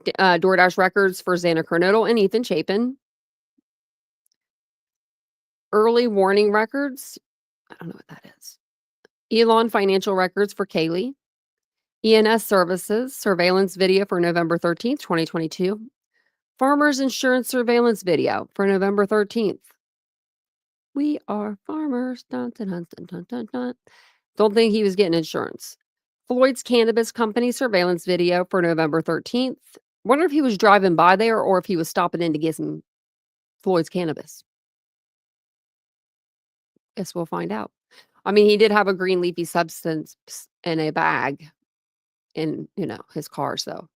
DoorDash records for Xana Kernodle and Ethan Chapin. Early warning records. I don't know what that is. Elon financial records for Kaylee. ENS services surveillance video for November 13th, 2022. Farmers insurance surveillance video for November 13th. We are farmers. Dun, dun, dun, dun, dun, dun, dun. Don't think he was getting insurance. Floyd's Cannabis Company surveillance video for November 13th. Wonder if he was driving by there or if he was stopping in to get some Floyd's cannabis. Guess we'll find out. I mean, he did have a green leafy substance in a bag in, his car, so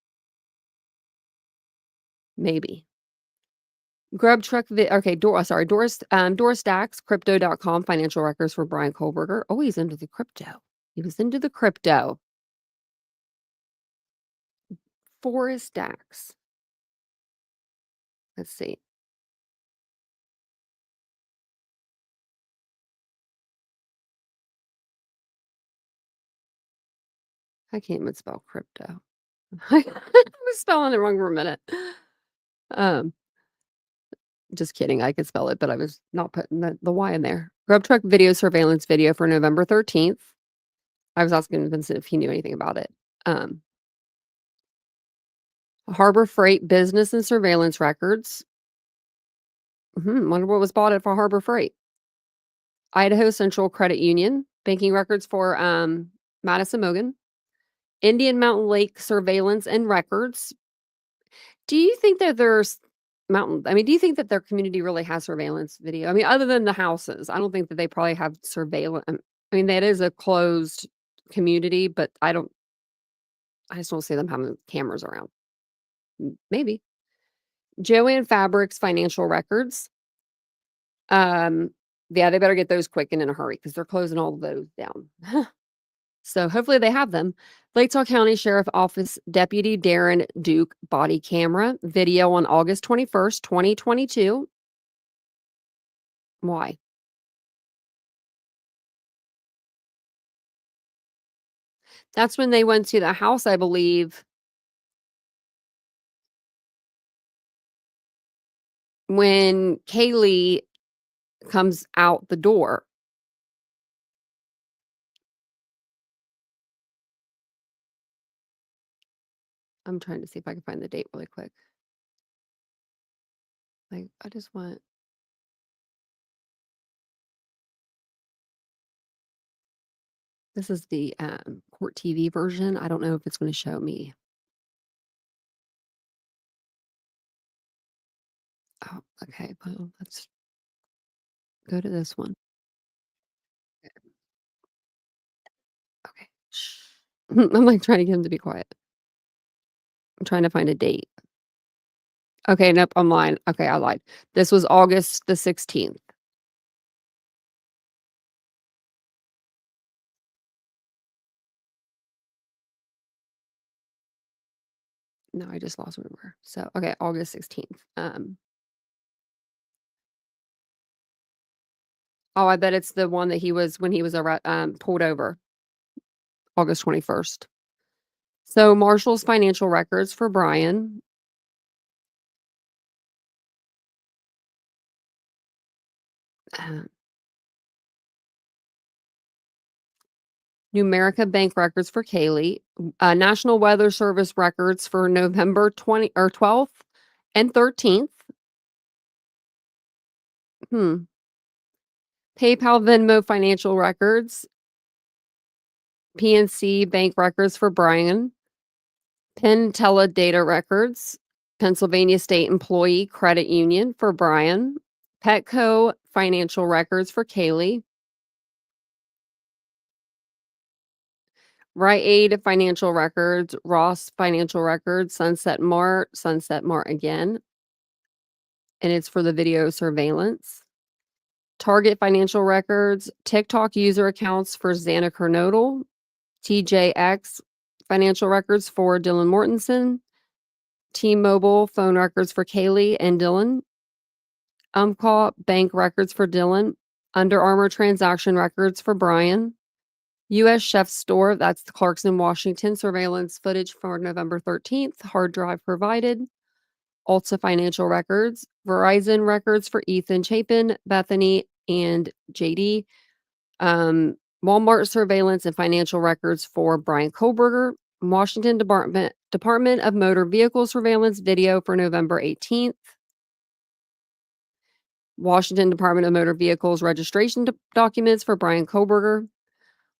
maybe. Grub truck, Doris Stacks, crypto.com, financial records for Bryan Kohberger. Oh, he's into the crypto. He was into the crypto. Forrest Stacks. Let's see. I can't even spell crypto. I was spelling it wrong for a minute. Just kidding. I could spell it, but I was not putting the Y in there. Grub truck video surveillance video for November 13th. I was asking Vincent if he knew anything about it. Harbor Freight business and surveillance records. Wonder what was bought at for Harbor Freight. Idaho Central Credit Union banking records for Madison Mogan. Indian Mountain Lake surveillance and records. Do you think that there's do you think that their community really has surveillance video? I mean, other than the houses, I don't think that they probably have surveillance. I mean, that is a closed community, but I just don't see them having cameras around. Maybe. Joanne Fabrics financial records. Yeah, they better get those quick and in a hurry because they're closing all of those down. So hopefully they have them. Latah County Sheriff Office Deputy Darren Duke body camera video on August 21st, 2022. Why? That's when they went to the house, I believe, when Kaylee comes out the door. I'm trying to see if I can find the date really quick. Like, I just want. This is the Court TV version. I don't know if it's going to show me. Oh, okay. Well, let's go to this one. Okay. Shh. I'm like trying to get him to be quiet. I'm trying to find a date. Okay, nope, I'm lying. Okay, I lied. This was August the 16th. No, I just lost where we were. So, okay, August 16th. Oh, I bet it's the one that he was when he was pulled over. August 21st. So, Marshall's financial records for Bryan. Numerica bank records for Kaylee. National Weather Service records for November 12th and 13th. PayPal Venmo financial records. PNC bank records for Bryan. Penn Teledata records. Pennsylvania State Employee Credit Union for Bryan. Petco financial records for Kaylee. Rite Aid financial records. Ross financial records. Sunset Mart again. And it's for the video surveillance. Target financial records. TikTok user accounts for Xana Kernodle. TJX financial records for Dylan Mortensen. T-Mobile phone records for Kaylee and Dylan. Umpqua bank records for Dylan, Under Armour transaction records for Bryan, U.S. Chef Store, that's the Clarkson, Washington, surveillance footage for November 13th, hard drive provided, Ulta financial records, Verizon records for Ethan Chapin, Bethany, and JD, Walmart surveillance and financial records for Bryan Kohberger, Washington Department of Motor Vehicle surveillance video for November 18th, Washington Department of Motor Vehicles registration documents for Bryan Kohberger,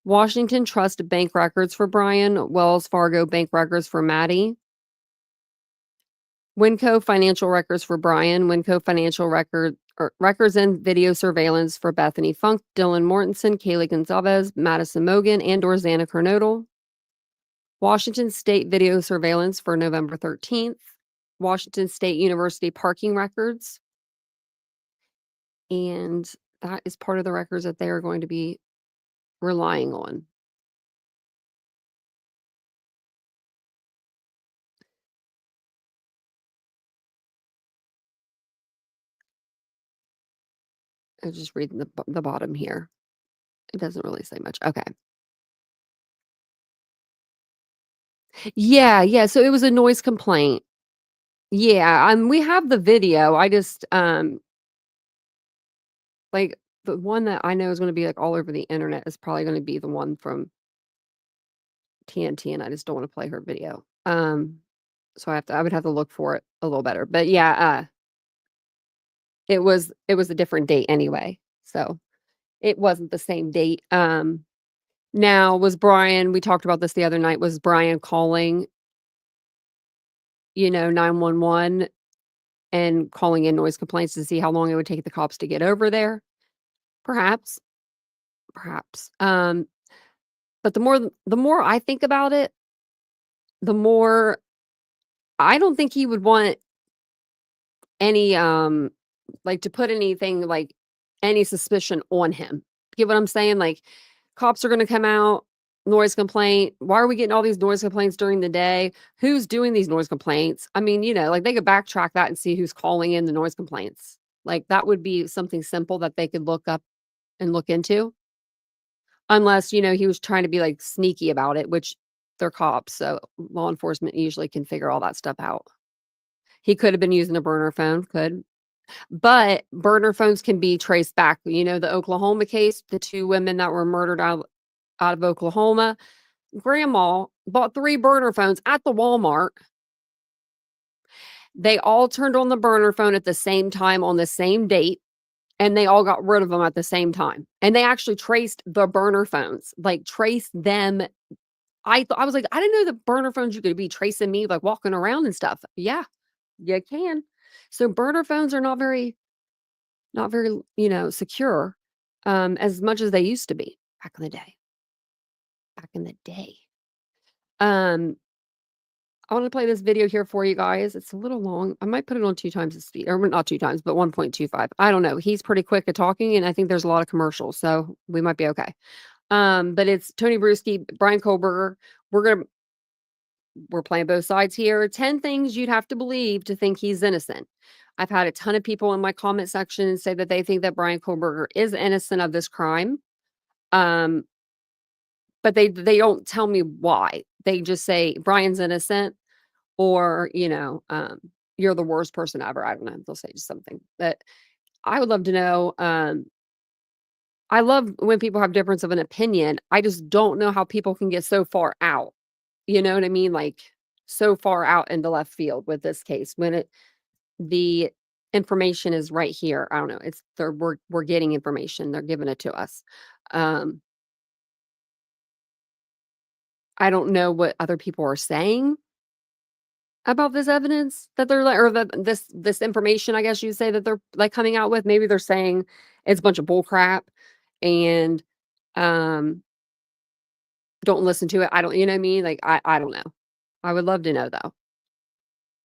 Washington Trust bank records for Bryan, Wells Fargo bank records for Maddie, Winco financial records for Bryan, Winco financial records and video surveillance for Bethany Funk, Dylan Mortensen, Kaylee Gonzalez, Madison Mogan, and Xana Kernodle, Washington State video surveillance for November 13th, Washington State University parking records, and that is part of the records that they are going to be relying on. I'm just reading the bottom here. It doesn't really say much. Okay. Yeah. So it was a noise complaint. Yeah. We have the video. I just like the one that I know is going to be like all over the internet is probably going to be the one from TNT, and I just don't want to play her video. So I would have to look for it a little better. But yeah, it was a different date anyway. So it wasn't the same date. Now was Bryan, we talked about this the other night, was Bryan calling, 911 and calling in noise complaints to see how long it would take the cops to get over there? Perhaps. But the more I think about it, the more I don't think he would want any like to put anything like any suspicion on him. Get what I'm saying? Like cops are going to come out, noise complaint. Why are we getting all these noise complaints during the day? Who's doing these noise complaints? I mean, like they could backtrack that and see who's calling in the noise complaints. Like that would be something simple that they could look up and look into. Unless, he was trying to be like sneaky about it, which they're cops. So law enforcement usually can figure all that stuff out. He could have been using a burner phone, but burner phones can be traced back. The Oklahoma case, the 2 women that were murdered out of Oklahoma, grandma bought 3 burner phones at the Walmart. They all turned on the burner phone at the same time on the same date, and they all got rid of them at the same time. And they actually traced the burner phones, like traced them. I was like, I didn't know the burner phones you could be tracing me like walking around and stuff. Yeah, you can. So burner phones are not very, secure as much as they used to be back in the day. I want to play this video here for you guys. It's a little long. I might put it on 2 times the speed, or not 2 times, but 1.25. I don't know. He's pretty quick at talking, and I think there's a lot of commercials, so we might be okay. But it's Tony Bruschi, Bryan Kohberger. We're playing both sides here. 10 things you'd have to believe to think he's innocent. I've had a ton of people in my comment section say that they think that Bryan Kohberger is innocent of this crime. But they don't tell me why. They just say Bryan's innocent, or you're the worst person ever. I don't know. They'll say just something. But I would love to know. I love when people have difference of an opinion. I just don't know how people can get so far out. You know what I mean? Like so far out into left field with this case when the information is right here. I don't know. We're getting information. They're giving it to us. I don't know what other people are saying about this evidence that they're like, or this information, I guess you'd say, that they're like coming out with. Maybe they're saying it's a bunch of bull crap and don't listen to it. I don't, you know what I mean? Like, I don't know. I would love to know though.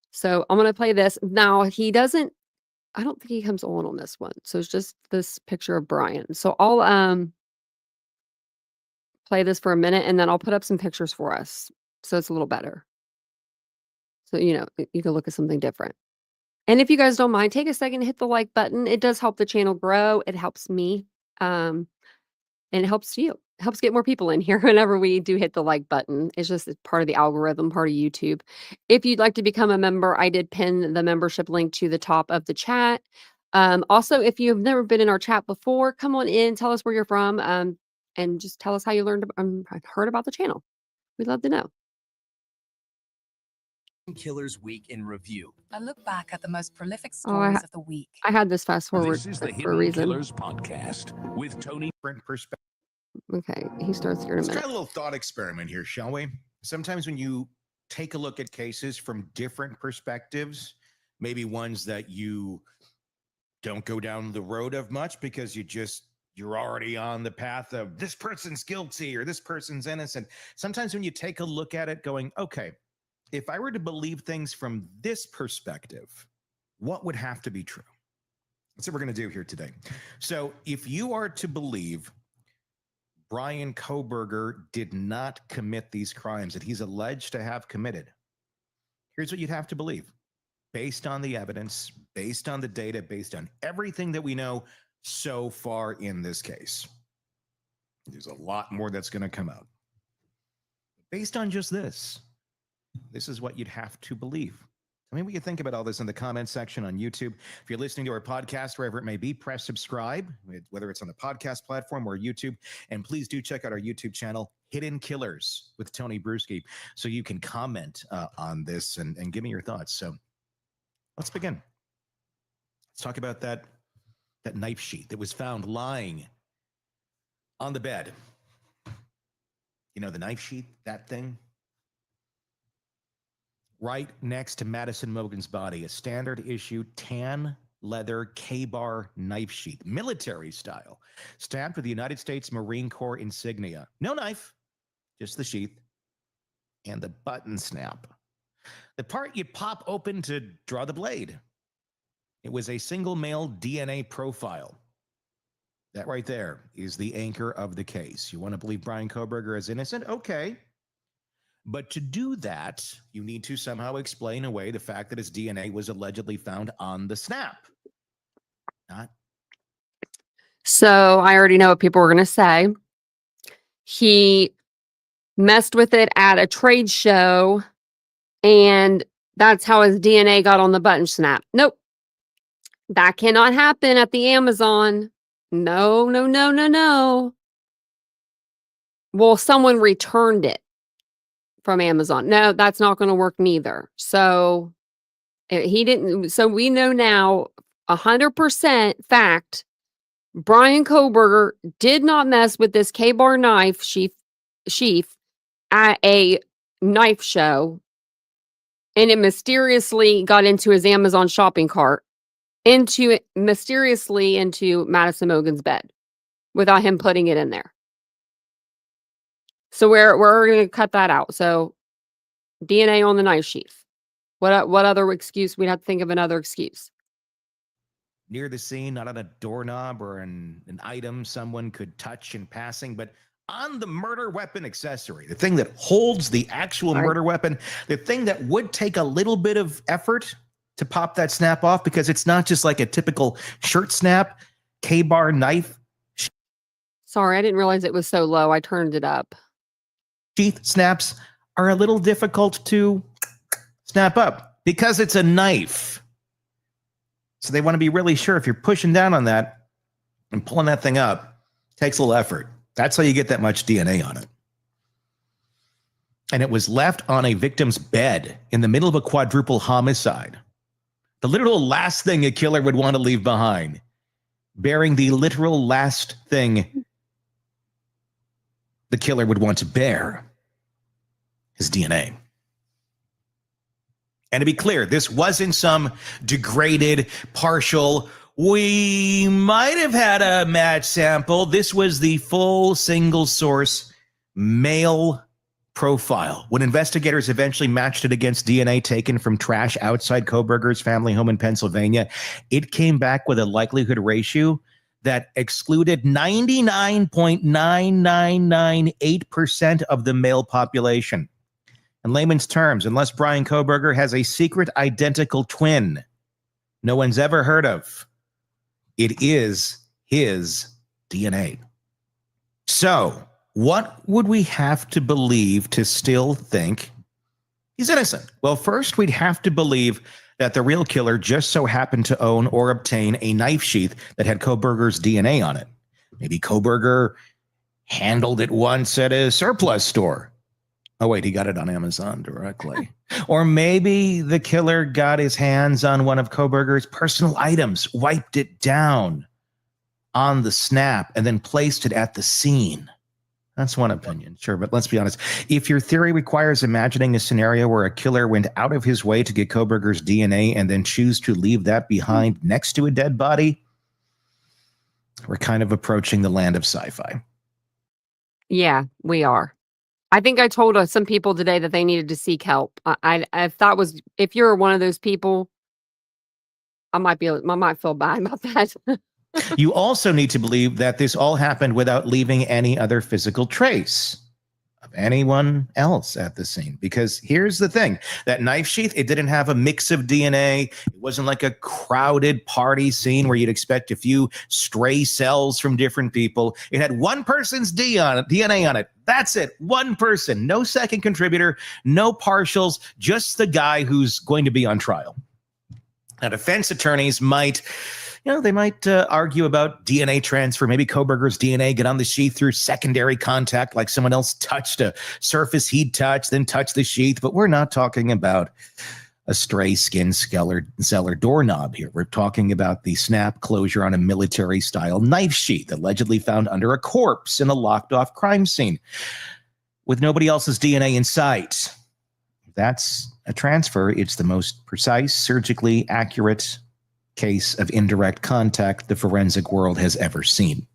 So I'm going to play this. Now I don't think he comes on this one. So it's just this picture of Bryan. So I'll play this for a minute and then I'll put up some pictures for us. So it's a little better. So, you can look at something different. And if you guys don't mind, take a second to hit the like button. It does help the channel grow. It helps me. And it helps you. It helps get more people in here whenever we do hit the like button. It's just part of the algorithm, part of YouTube. If you'd like to become a member, I did pin the membership link to the top of the chat. Also, if you've never been in our chat before, come on in, tell us where you're from, and just tell us how you learned heard about the channel. We'd love to know. Killers Week in Review. A look back at the most prolific I stories of the week. had this fast forward This is the for a Hidden reason. Killers podcast with Tony. Different perspective. Okay, he starts here in a Let's try minute. a little thought experiment here, shall we? Sometimes when you take a look at cases from different perspectives, maybe ones that you don't go down the road of much because you're already on the path of this person's guilty or this person's innocent. Sometimes when you take a look at it going, okay, if I were to believe things from this perspective, what would have to be true? That's what we're going to do here today. So if you are to believe Bryan Kohberger did not commit these crimes that he's alleged to have committed, here's what you'd have to believe. Based on the evidence, based on the data, based on everything that we know so far in this case. There's a lot more that's going to come out. Based on just this is what you'd have to believe. I mean, we can think about all this in the comments section on YouTube. If you're listening to our podcast, wherever it may be, press subscribe, whether it's on the podcast platform or YouTube. And please do check out our YouTube channel, Hidden Killers with Tony Bruschi, so you can comment on this and give me your thoughts. So let's begin. Let's talk about that knife sheath that was found lying on the bed. You know, the knife sheath, that thing? Right next to Madison Mogen's body, a standard issue tan leather K-bar knife sheath, military style, stamped with the United States Marine Corps insignia. No knife, just the sheath and the button snap. The part you pop open to draw the blade. It was a single male DNA profile. That right there is the anchor of the case. You want to believe Bryan Kohberger is innocent? Okay. But to do that, you need to somehow explain away the fact that his DNA was allegedly found on the snap. Not. So I already know what people were going to say. He messed with it at a trade show, and that's how his DNA got on the button snap. Nope. That cannot happen at the Amazon. No, no, no, no, no. Well, someone returned it from Amazon. No, that's not going to work neither. So he didn't. So we know now 100% fact, Bryan Kohberger did not mess with this K-bar knife sheath at a knife show, and it mysteriously got into his Amazon shopping cart, mysteriously into Madison Mogen's bed without him putting it in there. So we're going to cut that out. So DNA on the knife sheath. What other excuse? We'd have to think of another excuse. Near the scene, not on a doorknob or an item someone could touch in passing, but on the murder weapon accessory, the thing that holds the actual murder weapon, the thing that would take a little bit of effort to pop that snap off, because it's not just like a typical shirt snap, K-bar knife. Sorry, I didn't realize it was so low. I turned it up. Sheath snaps are a little difficult to snap up because it's a knife. So they want to be really sure if you're pushing down on that and pulling that thing up, it takes a little effort. That's how you get that much DNA on it. And it was left on a victim's bed in the middle of a quadruple homicide. The literal last thing a killer would want to leave behind, bearing the literal last thing the killer would want to bear, his DNA. And to be clear, this wasn't some degraded, partial, we might have had a match sample. This was the full single source male profile. When investigators eventually matched it against DNA taken from trash outside Kohberger's family home in Pennsylvania, it came back with a likelihood ratio that excluded 99.9998% of the male population. In layman's terms, unless Bryan Kohberger has a secret identical twin, no one's ever heard of. It is his DNA. So, what would we have to believe to still think he's innocent? Well, first, we'd have to believe that the real killer just so happened to own or obtain a knife sheath that had Kohberger's DNA on it. Maybe Kohberger handled it once at a surplus store. Oh, wait, he got it on Amazon directly. Or maybe the killer got his hands on one of Kohberger's personal items, wiped it down on the snap, and then placed it at the scene. That's one opinion, sure, but let's be honest. If your theory requires imagining a scenario where a killer went out of his way to get Kohberger's DNA and then choose to leave that behind next to a dead body, we're kind of approaching the land of sci-fi. Yeah, we are. I think I told some people today that they needed to seek help. If you're one of those people, I might feel bad about that. You also need to believe that this all happened without leaving any other physical trace of anyone else at the scene. Because here's the thing, that knife sheath, it didn't have a mix of DNA. It wasn't like a crowded party scene where you'd expect a few stray cells from different people. It had one person's DNA on it. That's it. One person. No second contributor, no partials, just the guy who's going to be on trial. Now, defense attorneys might argue about DNA transfer. Maybe Kohberger's DNA get on the sheath through secondary contact, like someone else touched a surface he'd touched, then touched the sheath. But we're not talking about a stray skin cellar doorknob here. We're talking about the snap closure on a military-style knife sheath, allegedly found under a corpse in a locked-off crime scene, with nobody else's DNA in sight. That's a transfer. It's the most precise, surgically accurate case of indirect contact the forensic world has ever seen.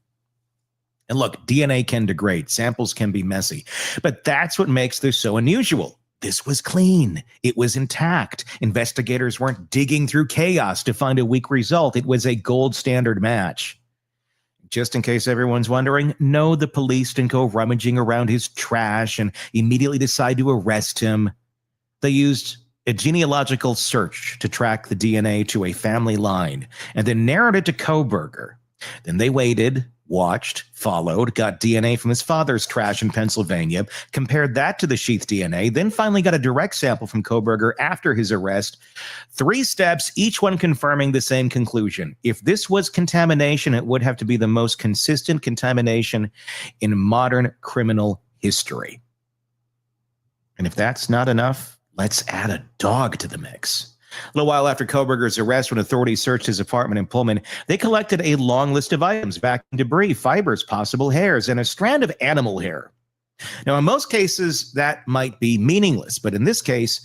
And look, DNA can degrade, samples can be messy, but that's what makes this so unusual. This was clean. It was intact. Investigators weren't digging through chaos to find a weak result. It was a gold standard match. Just in case everyone's wondering, no, the police didn't go rummaging around his trash and immediately decide to arrest him. They used a genealogical search to track the DNA to a family line, and then narrowed it to Kohberger. Then they waited, watched, followed, got DNA from his father's trash in Pennsylvania, compared that to the sheath DNA, then finally got a direct sample from Kohberger after his arrest. 3 steps, each one confirming the same conclusion. If this was contamination, it would have to be the most consistent contamination in modern criminal history. And if that's not enough, let's add a dog to the mix. A little while after Kohberger's arrest, when authorities searched his apartment in Pullman, they collected a long list of items, vacuum debris, fibers, possible hairs, and a strand of animal hair. Now, in most cases, that might be meaningless, but in this case,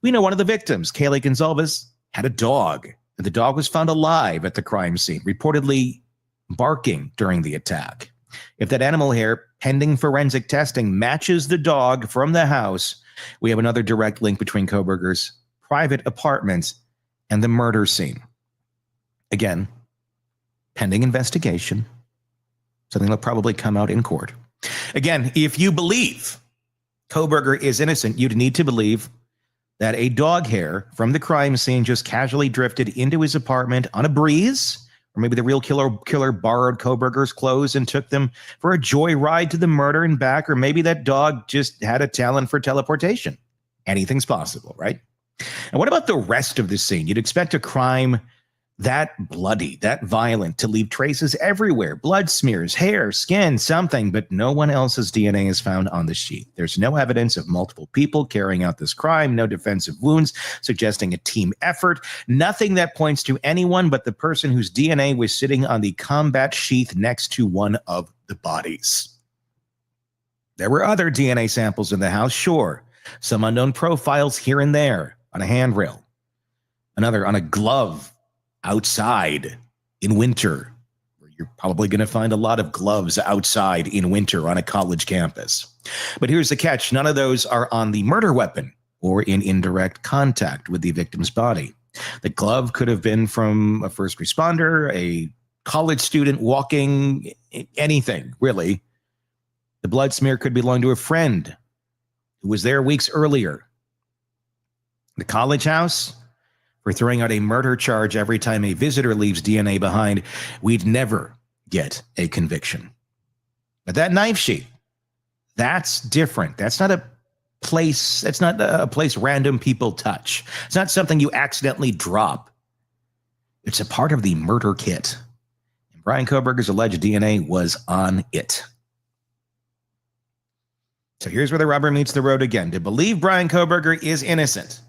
we know one of the victims, Kaylee Gonzalez, had a dog, and the dog was found alive at the crime scene, reportedly barking during the attack. If that animal hair, pending forensic testing, matches the dog from the house, we have another direct link between Kohberger's private apartment and the murder scene. Again, pending investigation, something that'll probably come out in court. Again, if you believe Kohberger is innocent, you'd need to believe that a dog hair from the crime scene just casually drifted into his apartment on a breeze, or maybe the real killer borrowed Kohberger's clothes and took them for a joyride to the murder and back, or maybe that dog just had a talent for teleportation. Anything's possible, right? And what about the rest of the scene? You'd expect a crime that bloody, that violent, to leave traces everywhere, blood smears, hair, skin, something, but no one else's DNA is found on the sheet. There's no evidence of multiple people carrying out this crime, no defensive wounds suggesting a team effort, nothing that points to anyone but the person whose DNA was sitting on the combat sheath next to one of the bodies. There were other DNA samples in the house, sure, some unknown profiles here and there on a handrail, another on a glove outside in winter, where you're probably going to find a lot of gloves outside in winter on a college campus. But here's the catch. None of those are on the murder weapon or in indirect contact with the victim's body. The glove could have been from a first responder, a college student walking, anything, really. The blood smear could belong to a friend who was there weeks earlier. The college house, for throwing out a murder charge every time a visitor leaves DNA behind, we'd never get a conviction. But that knife sheath, that's different. That's not a place random people touch. It's not something you accidentally drop. It's a part of the murder kit. And Bryan Kohberger's alleged DNA was on it. So here's where the rubber meets the road again. To believe Bryan Kohberger is innocent,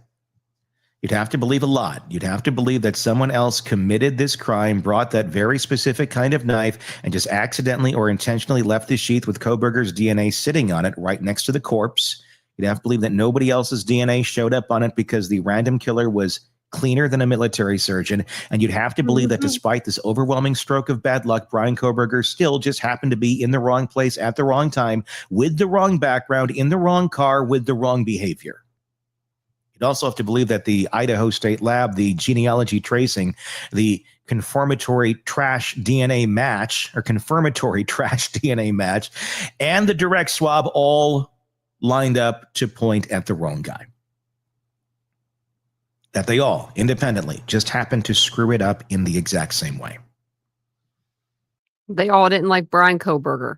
you'd have to believe a lot. You'd have to believe that someone else committed this crime, brought that very specific kind of knife, and just accidentally or intentionally left the sheath with Kohberger's DNA sitting on it right next to the corpse. You'd have to believe that nobody else's DNA showed up on it because the random killer was cleaner than a military surgeon. And you'd have to believe that despite this overwhelming stroke of bad luck, Bryan Kohberger still just happened to be in the wrong place at the wrong time, with the wrong background, in the wrong car, with the wrong behavior. You'd also have to believe that the Idaho State Lab, the genealogy tracing, the confirmatory trash DNA match, and the direct swab all lined up to point at the wrong guy. That they all, independently, just happened to screw it up in the exact same way. They all didn't like Bryan Kohberger.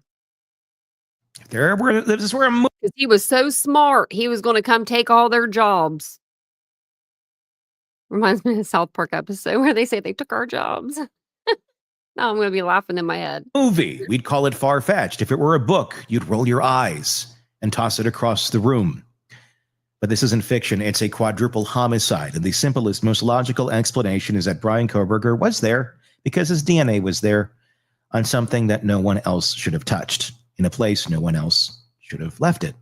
This is where I'm... Because he was so smart, he was going to come take all their jobs. Reminds me of the South Park episode where they say they took our jobs. Now I'm going to be laughing in my head. Movie, we'd call it far-fetched. If it were a book, you'd roll your eyes and toss it across the room. But this isn't fiction. It's a quadruple homicide. And the simplest, most logical explanation is that Bryan Kohberger was there because his DNA was there on something that no one else should have touched, in a place no one else should have left it.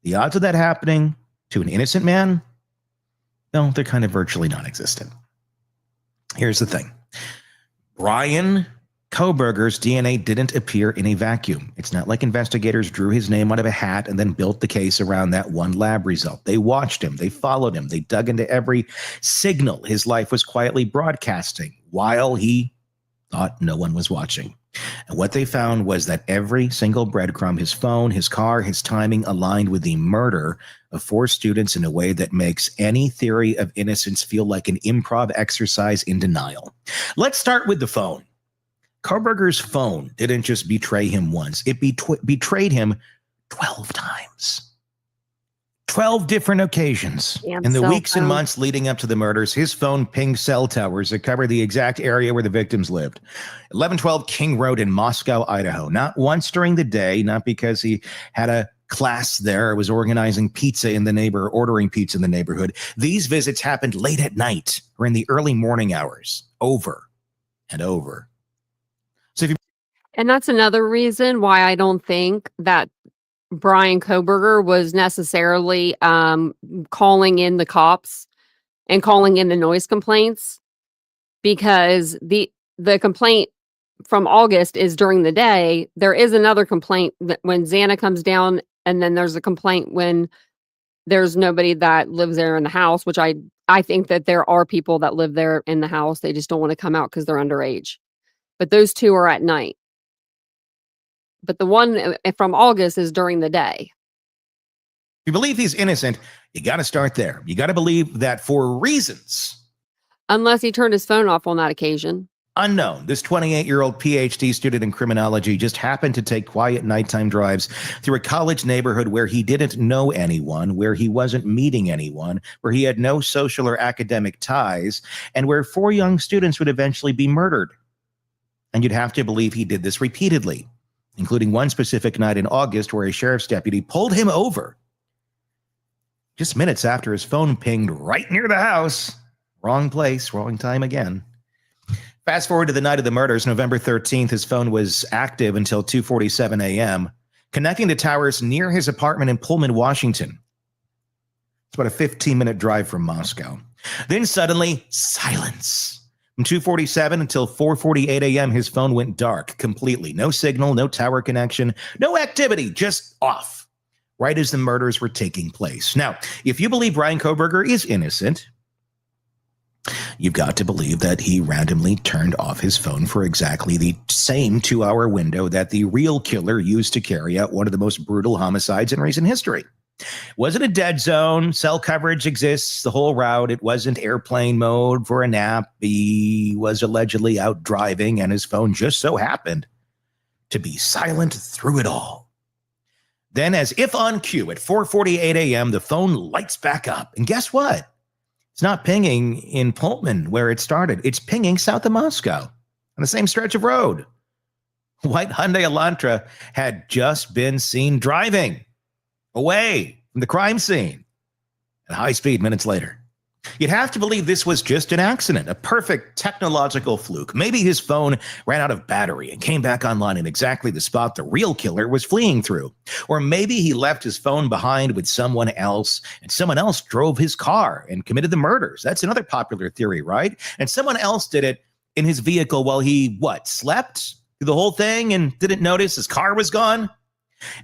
The odds of that happening to an innocent man, no, they're kind of virtually non-existent. Here's the thing. Bryan Kohberger's DNA didn't appear in a vacuum. It's not like investigators drew his name out of a hat and then built the case around that one lab result. They watched him. They followed him. They dug into every signal his life was quietly broadcasting while he thought no one was watching. And what they found was that every single breadcrumb, his phone, his car, his timing, aligned with the murder of 4 students in a way that makes any theory of innocence feel like an improv exercise in denial. Let's start with the phone. Kohberger's phone didn't just betray him once. It betrayed him 12 times. 12 different occasions. Damn In the cell weeks and phone. months leading up to the murders, his phone pinged cell towers that covered the exact area where the victims lived. 1112 King Road in Moscow, Idaho. Not once during the day, not because he had a class there or was ordering pizza in the neighborhood. These visits happened late at night or in the early morning hours, over and over. And that's another reason why I don't think that Bryan Kohberger was necessarily calling in the cops and calling in the noise complaints, because the complaint from August is during the day. There is another complaint that when Xana comes down, and then there's a complaint when there's nobody that lives there in the house, which I think that there are people that live there in the house. They just don't want to come out because they're underage. But those 2 are at night. But the one from August is during the day. If you believe he's innocent, you got to start there. You got to believe that for reasons Unless he turned his phone off on that occasion. unknown, this 28-year-old PhD student in criminology just happened to take quiet nighttime drives through a college neighborhood where he didn't know anyone, where he wasn't meeting anyone, where he had no social or academic ties, and where 4 young students would eventually be murdered. And you'd have to believe he did this repeatedly, including one specific night in August where a sheriff's deputy pulled him over just minutes after his phone pinged right near the house. Wrong place, wrong time again. Fast forward to the night of the murders, November 13th, his phone was active until 2:47 a.m., connecting to towers near his apartment in Pullman, Washington. It's about a 15-minute drive from Moscow. Then suddenly, silence. From 2:47 until 4:48 a.m., his phone went dark completely. No signal, no tower connection, no activity, just off, right as the murders were taking place. Now, if you believe Bryan Kohberger is innocent, you've got to believe that he randomly turned off his phone for exactly the same 2-hour window that the real killer used to carry out one of the most brutal homicides in recent history. Wasn't a dead zone. Cell coverage exists the whole route. It wasn't airplane mode for a nap. He was allegedly out driving, and his phone just so happened to be silent through it all. Then, as if on cue, at 4:48 a.m., the phone lights back up. And guess what? It's not pinging in Pullman, where it started. It's pinging south of Moscow on the same stretch of road. White Hyundai Elantra had just been seen driving away from the crime scene at high speed minutes later. You'd have to believe this was just an accident, a perfect technological fluke. Maybe his phone ran out of battery and came back online in exactly the spot the real killer was fleeing through. Or maybe he left his phone behind with someone else, and someone else drove his car and committed the murders. That's another popular theory, right? And someone else did it in his vehicle while he, slept through the whole thing and didn't notice his car was gone?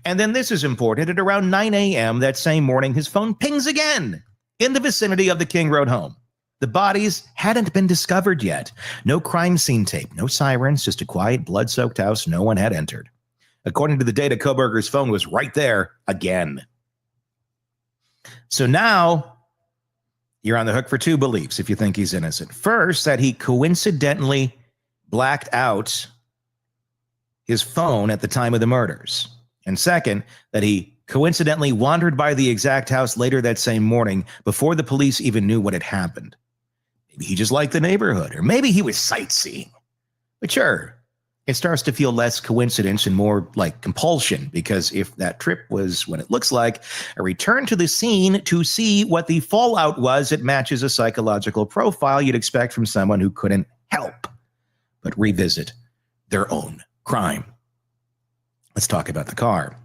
And then this is important. At around 9 a.m. that same morning, his phone pings again in the vicinity of the King Road home. The bodies hadn't been discovered yet. No crime scene tape, no sirens, just a quiet, blood-soaked house. No one had entered. According to the data, Koberger's phone was right there again. So now you're on the hook for two beliefs if you think he's innocent. First, that he coincidentally blacked out his phone at the time of the murders. And second, that he coincidentally wandered by the exact house later that same morning before the police even knew what had happened. Maybe he just liked the neighborhood, or maybe he was sightseeing. But sure, it starts to feel less coincidence and more like compulsion, because if that trip was what it looks like, a return to the scene to see what the fallout was, it matches a psychological profile you'd expect from someone who couldn't help but revisit their own crime. Let's talk about the car.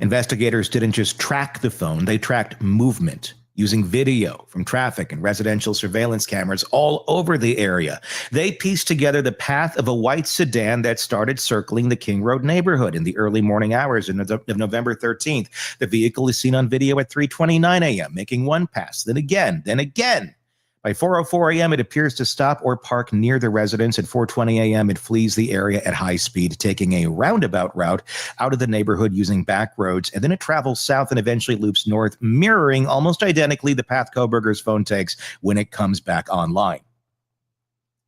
Investigators didn't just track the phone, they tracked movement using video from traffic and residential surveillance cameras all over the area. They pieced together the path of a white sedan that started circling the King Road neighborhood in the early morning hours of November 13th. The vehicle is seen on video at 3:29 a.m., making one pass, then again, then again. By 4:04 a.m., it appears to stop or park near the residence. At 4:20 a.m., it flees the area at high speed, taking a roundabout route out of the neighborhood using back roads, and then it travels south and eventually loops north, mirroring almost identically the path Koberger's phone takes when it comes back online.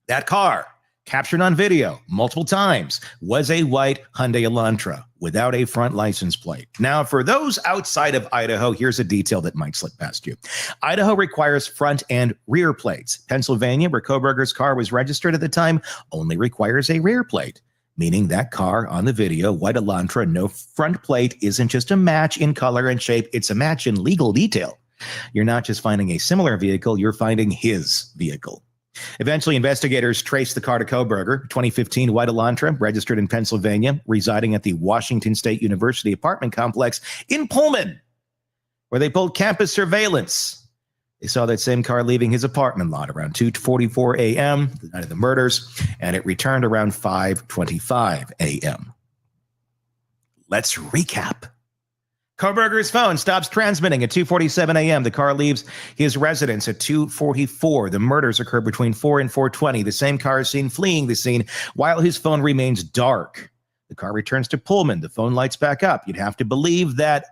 That car, captured on video multiple times, was a white Hyundai Elantra without a front license plate. Now, for those outside of Idaho, here's a detail that might slip past you. Idaho requires front and rear plates. Pennsylvania, where Koberger's car was registered at the time, only requires a rear plate, meaning that car on the video, white Elantra, no front plate, isn't just a match in color and shape, it's a match in legal detail. You're not just finding a similar vehicle, you're finding his vehicle. Eventually, investigators traced the car to Koberger, 2015 white Elantra, registered in Pennsylvania, residing at the Washington State University apartment complex in Pullman, where they pulled campus surveillance. They saw that same car leaving his apartment lot around 2:44 a.m., the night of the murders, and it returned around 5:25 a.m. Let's recap. Koberger's phone stops transmitting at 2:47 a.m. The car leaves his residence at 2:44. The murders occur between 4 and 4:20. The same car is seen fleeing the scene while his phone remains dark. The car returns to Pullman. The phone lights back up. You'd have to believe that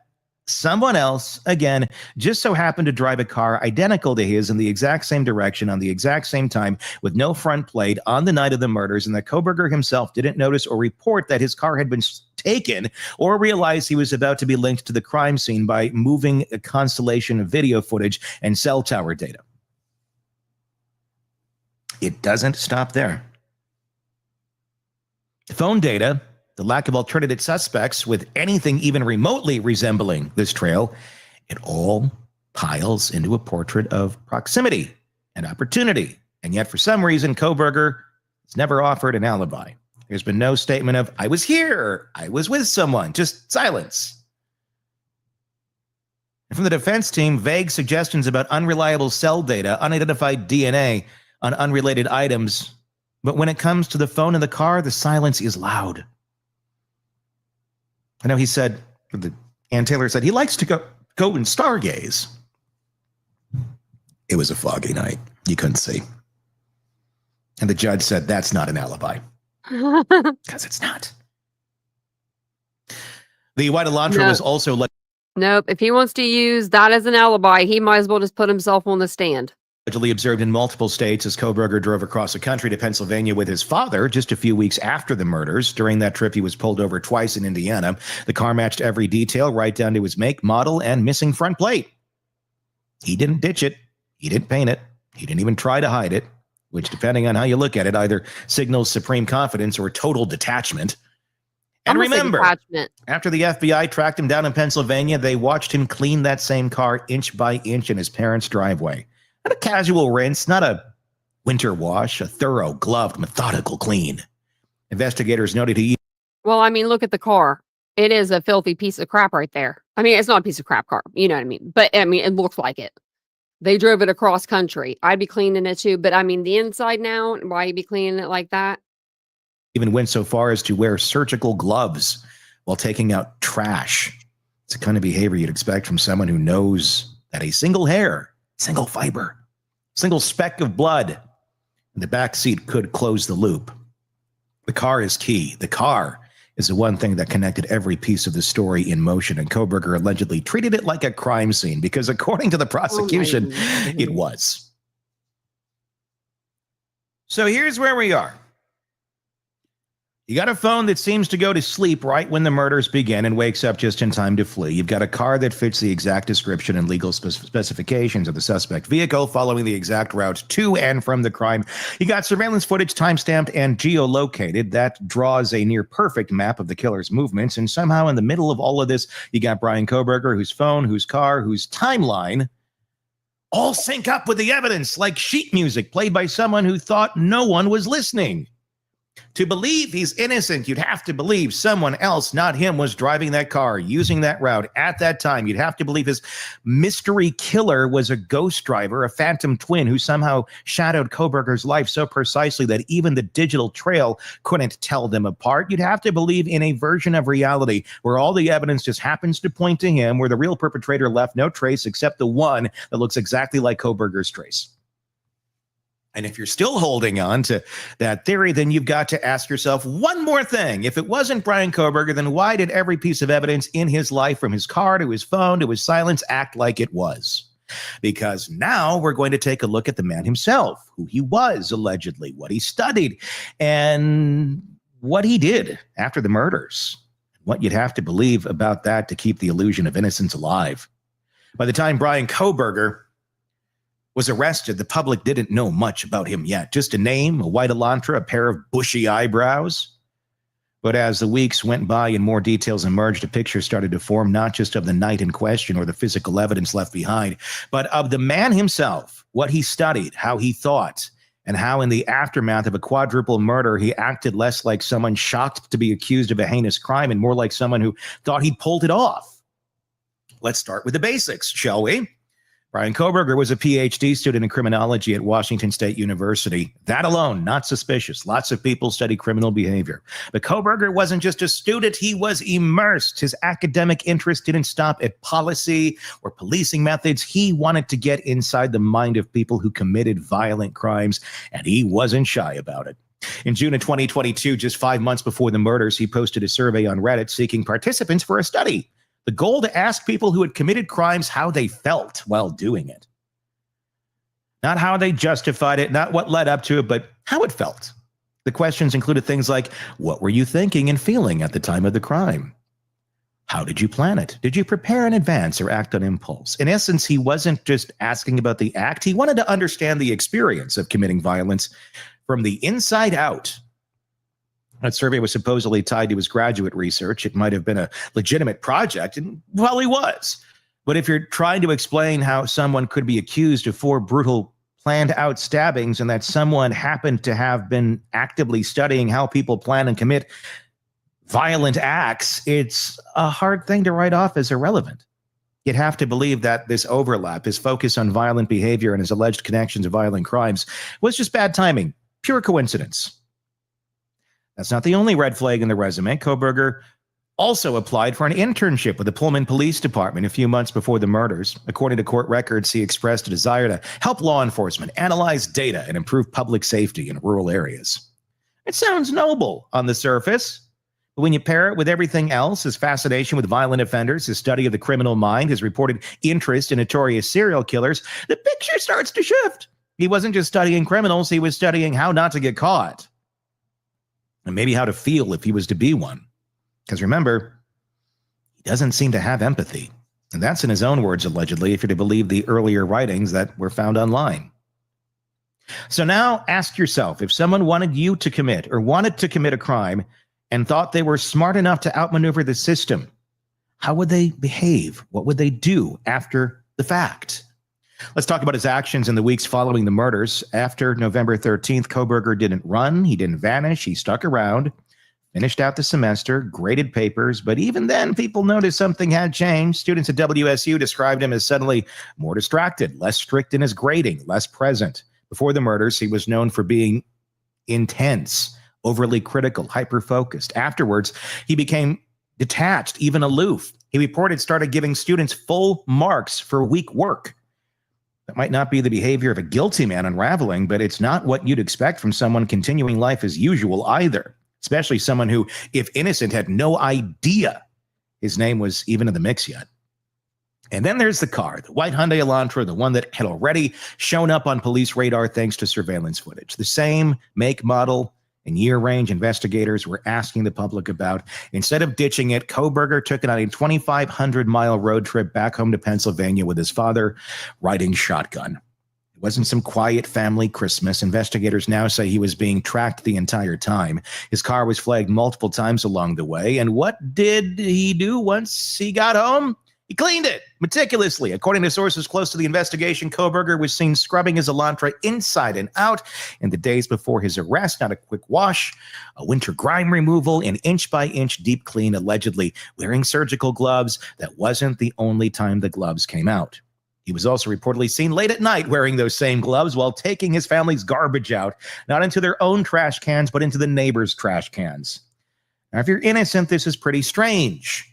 someone else, again, just so happened to drive a car identical to his in the exact same direction on the exact same time with no front plate on the night of the murders, and that Koberger himself didn't notice or report that his car had been taken or realize he was about to be linked to the crime scene by moving a constellation of video footage and cell tower data. It doesn't stop there. Phone data, the lack of alternative suspects with anything even remotely resembling this trail, it all piles into a portrait of proximity and opportunity. And yet, for some reason, Koberger has never offered an alibi. There's been no statement of, I was here, I was with someone, just silence. And from the defense team, vague suggestions about unreliable cell data, unidentified DNA on unrelated items. But when it comes to the phone in the car, the silence is loud. I know he said, Ann Taylor said, he likes to go and stargaze. It was a foggy night. You couldn't see. And the judge said, that's not an alibi. Because it's not. The white Elantra was also Nope. If he wants to use that as an alibi, he might as well just put himself on the stand. Allegedly observed in multiple states as Koberger drove across the country to Pennsylvania with his father just a few weeks after the murders. During that trip, he was pulled over twice in Indiana. The car matched every detail, right down to his make, model, and missing front plate. He didn't ditch it. He didn't paint it. He didn't even try to hide it, which, depending on how you look at it, either signals supreme confidence or total detachment. And remember, after the FBI tracked him down in Pennsylvania, they watched him clean that same car inch by inch in his parents' driveway. Not a casual rinse, not a winter wash, a thorough, gloved, methodical clean. Investigators noted he... Well, I mean, look at the car. It is a filthy piece of crap right there. I mean, it's not a piece of crap car. You know what I mean? But, I mean, it looks like it. They drove it across country. I'd be cleaning it too. But, I mean, the inside now, why you be cleaning it like that? Even went so far as to wear surgical gloves while taking out trash. It's the kind of behavior you'd expect from someone who knows that a single hair, single fiber, single speck of blood in the back seat could close the loop. The car is key. The car is the one thing that connected every piece of the story in motion, and Koberger allegedly treated it like a crime scene because, according to the prosecution, it was. So here's where we are. You got a phone that seems to go to sleep right when the murders begin and wakes up just in time to flee. You've got a car that fits the exact description and legal specifications of the suspect vehicle, following the exact route to and from the crime. You got surveillance footage timestamped and geolocated that draws a near perfect map of the killer's movements. And somehow in the middle of all of this, you got Bryan Koberger, whose phone, whose car, whose timeline all sync up with the evidence like sheet music played by someone who thought no one was listening. To believe he's innocent, you'd have to believe someone else, not him, was driving that car, using that route at that time. You'd have to believe his mystery killer was a ghost driver, a phantom twin who somehow shadowed Koberger's life so precisely that even the digital trail couldn't tell them apart. You'd have to believe in a version of reality where all the evidence just happens to point to him, where the real perpetrator left no trace except the one that looks exactly like Koberger's trace. And if you're still holding on to that theory, then you've got to ask yourself one more thing. If it wasn't Bryan Koberger, then why did every piece of evidence in his life, from his car to his phone to his silence, act like it was? Because now we're going to take a look at the man himself, who he was, allegedly, what he studied, and what he did after the murders. What you'd have to believe about that to keep the illusion of innocence alive. By the time Bryan Koberger was arrested, the public didn't know much about him yet. Just a name, a white Elantra, a pair of bushy eyebrows. But as the weeks went by and more details emerged, a picture started to form, not just of the night in question or the physical evidence left behind, but of the man himself, what he studied, how he thought, and how in the aftermath of a quadruple murder, he acted less like someone shocked to be accused of a heinous crime and more like someone who thought he'd pulled it off. Let's start with the basics, shall we? Bryan Koberger was a PhD student in criminology at Washington State University. That alone, not suspicious. Lots of people study criminal behavior. But Koberger wasn't just a student, he was immersed. His academic interest didn't stop at policy or policing methods. He wanted to get inside the mind of people who committed violent crimes, and he wasn't shy about it. In June of 2022, just 5 months before the murders, he posted a survey on Reddit seeking participants for a study. The goal to ask people who had committed crimes how they felt while doing it. Not how they justified it, not what led up to it, but how it felt. The questions included things like, what were you thinking and feeling at the time of the crime? How did you plan it? Did you prepare in advance or act on impulse? In essence, he wasn't just asking about the act. He wanted to understand the experience of committing violence from the inside out. That survey was supposedly tied to his graduate research. It might have been a legitimate project, and well, he was. But if you're trying to explain how someone could be accused of 4 brutal, planned-out stabbings and that someone happened to have been actively studying how people plan and commit violent acts, it's a hard thing to write off as irrelevant. You'd have to believe that this overlap, his focus on violent behavior and his alleged connection to violent crimes, was just bad timing, pure coincidence. That's not the only red flag in the resume. Koberger also applied for an internship with the Pullman Police Department a few months before the murders. According to court records, he expressed a desire to help law enforcement analyze data and improve public safety in rural areas. It sounds noble on the surface, But when you pair it with everything else, his fascination with violent offenders, his study of the criminal mind, his reported interest in notorious serial killers, the picture starts to shift. He wasn't just studying criminals, he was studying how not to get caught. And maybe how to feel if he was to be one. Because remember, he doesn't seem to have empathy. And that's in his own words, allegedly, if you're to believe the earlier writings that were found online. So now ask yourself, if someone wanted you to commit or wanted to commit a crime and thought they were smart enough to outmaneuver the system, how would they behave? What would they do after the fact? Let's talk about his actions in the weeks following the murders. After November 13th, Kohberger didn't run, he didn't vanish, he stuck around, finished out the semester, graded papers, but even then, people noticed something had changed. Students at WSU described him as suddenly more distracted, less strict in his grading, less present. Before the murders, he was known for being intense, overly critical, hyper-focused. Afterwards, he became detached, even aloof. He reported started giving students full marks for weak work. That might not be the behavior of a guilty man unraveling, but it's not what you'd expect from someone continuing life as usual either, especially someone who, if innocent, had no idea his name was even in the mix yet. And then there's the car, the white Hyundai Elantra, the one that had already shown up on police radar thanks to surveillance footage. The same make, model, and year range investigators were asking the public about. Instead of ditching it, Kohberger took it on a 2,500-mile road trip back home to Pennsylvania with his father, riding shotgun. It wasn't some quiet family Christmas. Investigators now say he was being tracked the entire time. His car was flagged multiple times along the way. And what did he do once he got home? He cleaned it meticulously. According to sources close to the investigation, Kohberger was seen scrubbing his Elantra inside and out in the days before his arrest. Not a quick wash, a winter grime removal, an inch-by-inch deep clean, allegedly wearing surgical gloves. That wasn't the only time the gloves came out. He was also reportedly seen late at night wearing those same gloves while taking his family's garbage out, not into their own trash cans, but into the neighbors' trash cans. Now, if you're innocent, this is pretty strange.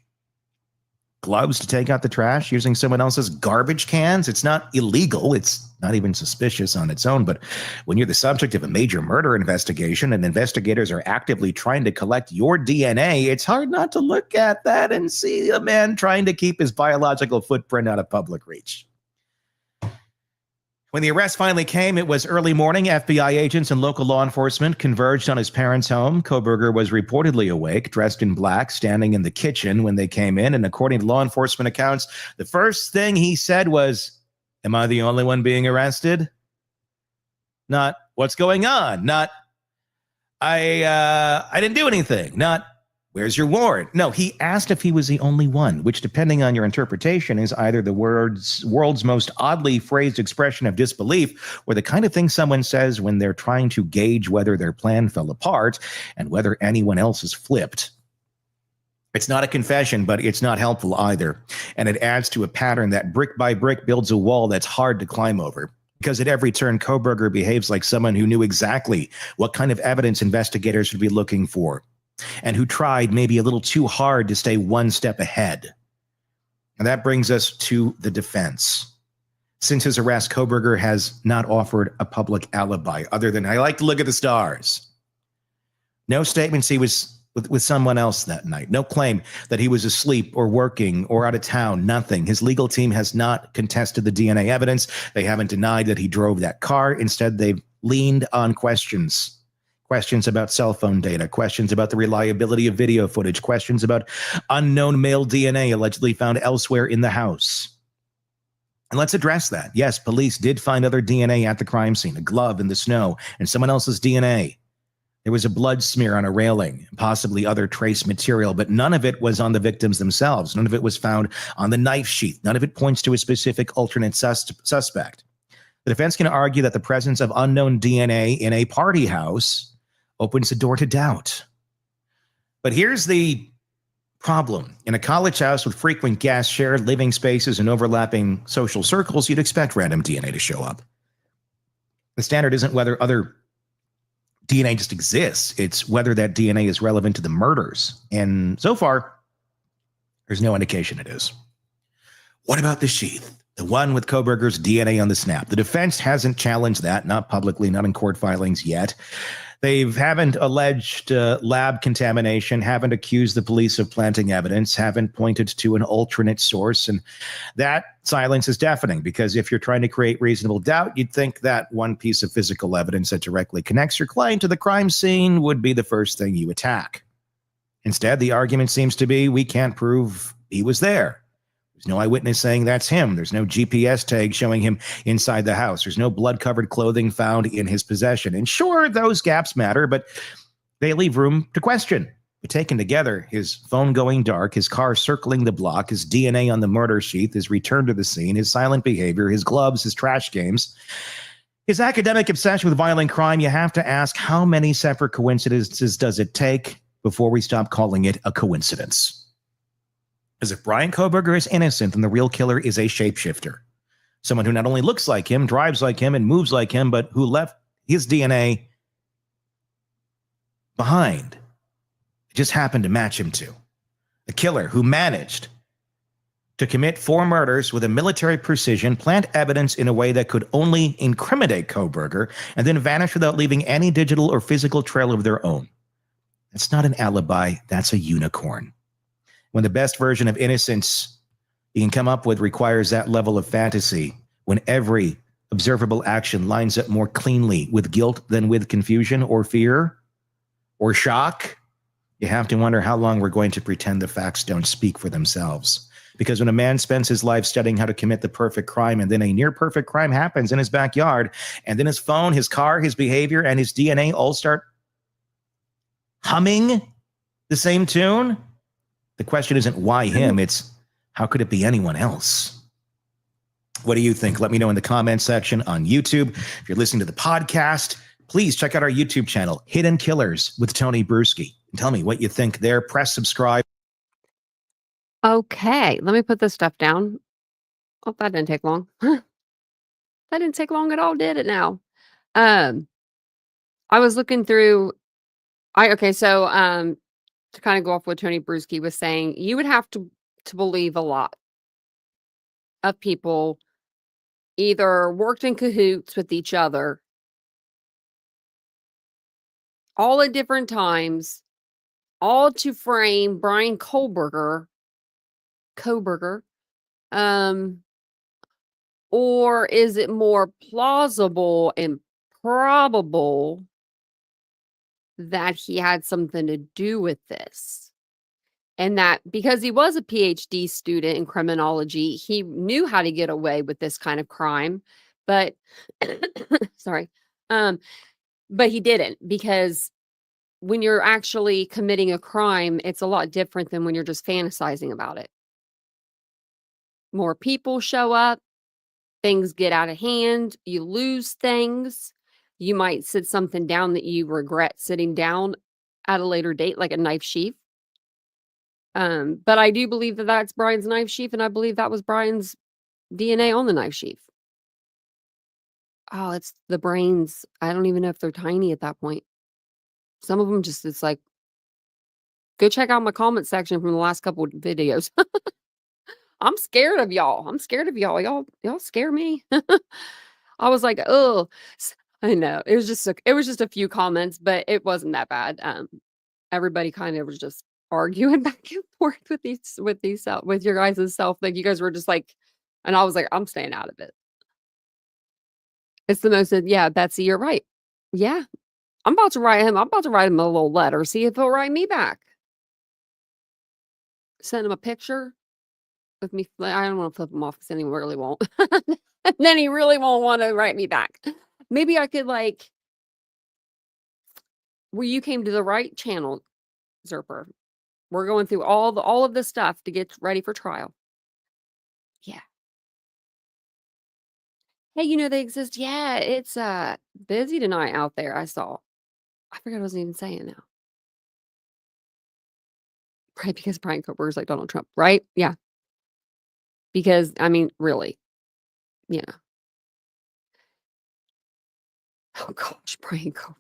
Gloves to take out the trash using someone else's garbage cans. It's not illegal. It's not even suspicious on its own. But when you're the subject of a major murder investigation and investigators are actively trying to collect your DNA, it's hard not to look at that and see a man trying to keep his biological footprint out of public reach. When the arrest finally came, it was early morning. FBI agents and local law enforcement converged on his parents' home. Kohberger was reportedly awake, dressed in black, standing in the kitchen when they came in. And according to law enforcement accounts, the first thing he said was, "Am I the only one being arrested?" Not, "What's going on?" Not, I didn't do anything." Not, "Where's your warrant?" No, he asked if he was the only one, which, depending on your interpretation, is either the world's most oddly phrased expression of disbelief or the kind of thing someone says when they're trying to gauge whether their plan fell apart and whether anyone else is flipped. It's not a confession, but it's not helpful either. And it adds to a pattern that brick by brick builds a wall that's hard to climb over. Because at every turn, Kohberger behaves like someone who knew exactly what kind of evidence investigators would be looking for, and who tried maybe a little too hard to stay one step ahead. And that brings us to the defense. Since his arrest, Kohberger has not offered a public alibi other than, "I like to look at the stars." No statements he was with someone else that night. No claim that he was asleep or working or out of town. Nothing. His legal team has not contested the DNA evidence. They haven't denied that he drove that car. Instead, they've leaned on questions. Questions about cell phone data, questions about the reliability of video footage, questions about unknown male DNA allegedly found elsewhere in the house. And let's address that. Yes, police did find other DNA at the crime scene, a glove in the snow, and someone else's DNA. There was a blood smear on a railing, possibly other trace material, but none of it was on the victims themselves. None of it was found on the knife sheath. None of it points to a specific alternate suspect. The defense can argue that the presence of unknown DNA in a party house opens the door to doubt. But here's the problem. In a college house with frequent guests, shared living spaces, and overlapping social circles, you'd expect random DNA to show up. The standard isn't whether other DNA just exists. It's whether that DNA is relevant to the murders. And so far, there's no indication it is. What about the sheath? The one with Kohberger's DNA on the snap. The defense hasn't challenged that, not publicly, not in court filings yet. They haven't alleged lab contamination, haven't accused the police of planting evidence, haven't pointed to an alternate source. And that silence is deafening, because if you're trying to create reasonable doubt, you'd think that one piece of physical evidence that directly connects your client to the crime scene would be the first thing you attack. Instead, the argument seems to be, we can't prove he was there. There's no eyewitness saying that's him. There's no GPS tag showing him inside the house. There's no blood-covered clothing found in his possession. And sure, those gaps matter, but they leave room to question. But taken together, his phone going dark, his car circling the block, his DNA on the murder sheath, his return to the scene, his silent behavior, his gloves, his trash games, his academic obsession with violent crime, you have to ask, how many separate coincidences does it take before we stop calling it a coincidence? As if Bryan Kohberger is innocent and the real killer is a shapeshifter. Someone who not only looks like him, drives like him, and moves like him, but who left his DNA behind. It just happened to match him to. A killer who managed to commit 4 murders with a military precision, plant evidence in a way that could only incriminate Kohberger, and then vanish without leaving any digital or physical trail of their own. That's not an alibi, that's a unicorn. When the best version of innocence you can come up with requires that level of fantasy, when every observable action lines up more cleanly with guilt than with confusion or fear or shock, you have to wonder how long we're going to pretend the facts don't speak for themselves. Because when a man spends his life studying how to commit the perfect crime, and then a near-perfect crime happens in his backyard, and then his phone, his car, his behavior, and his DNA all start humming the same tune, the question isn't why him, it's how could it be anyone else? What do you think? Let me know in the comment section on YouTube. If you're listening to the podcast, please check out our YouTube channel, Hidden Killers with Tony Bruschi. And tell me what you think there. Press subscribe. Okay, let me put this stuff down. Oh, that didn't take long. That didn't take long at all, did it now? I was looking through to kind of go off what Tony Bruschi was saying, you would have to believe a lot of people either worked in cahoots with each other all at different times, all to frame Bryan Kohberger, or is it more plausible and probable that he had something to do with this? And that because he was a PhD student in criminology, he knew how to get away with this kind of crime, but sorry. But he didn't, because when you're actually committing a crime, it's a lot different than when you're just fantasizing about it. More people show up, things get out of hand, you lose things. You might sit something down that you regret sitting down at a later date, like a knife sheath. But I do believe that that's Bryan's knife sheath, and I believe that was Bryan's DNA on the knife sheath. Oh, it's the brains. I don't even know if they're tiny at that point. Some of them just, it's like, go check out my comment section from the last couple of videos. I'm scared of y'all. I'm scared of y'all. Y'all scare me. I was like, oh, I know. It was just a few comments, but it wasn't that bad. Everybody kind of was just arguing back and forth with your guys' self. Like, you guys were just like, and I was like, I'm staying out of it. It's the most, yeah, Betsy, you're right. Yeah. I'm about to write him a little letter, see if he'll write me back. Send him a picture with me. I don't want to flip him off because then he really won't. And then he really won't want to write me back. Maybe I could, like, well, you came to the right channel, Zerper. We're going through all of this stuff to get ready for trial. Yeah. Hey, you know they exist. Yeah, it's busy tonight out there. I saw. I forgot what I was even saying now. Right, because Bryan Kohberger is like Donald Trump, right? Yeah. Because, I mean, really, you know. Oh gosh, Bryan Kohberger.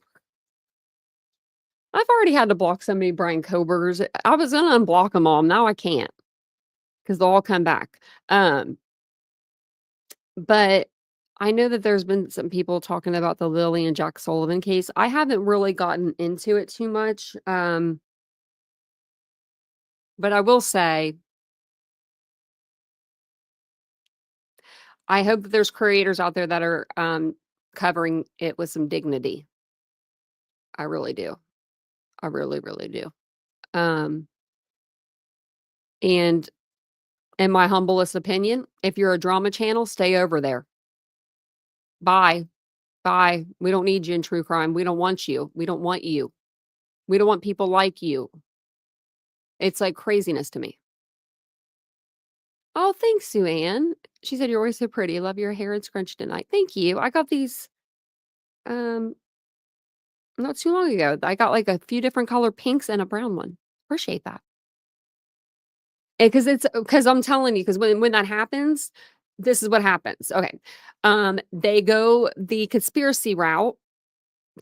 I've already had to block so many Bryan Kohbergers. I was gonna unblock them all. Now I can't, because they'll all come back. But I know that there's been some people talking about the Lily and Jack Sullivan case. I haven't really gotten into it too much. But I will say, I hope that there's creators out there that are covering it with some dignity. I really do. I really, really do. And in my humblest opinion, if you're a drama channel, stay over there. Bye. Bye. We don't need you in true crime. We don't want you. We don't want you. We don't want people like you. It's like craziness to me. Oh, thanks, Sue Ann. She said, "You're always so pretty. Love your hair and scrunch tonight." Thank you. I got these not too long ago. I got like a few different color pinks and a brown one. Appreciate that. Because I'm telling you, because when that happens, this is what happens. Okay. They go the conspiracy route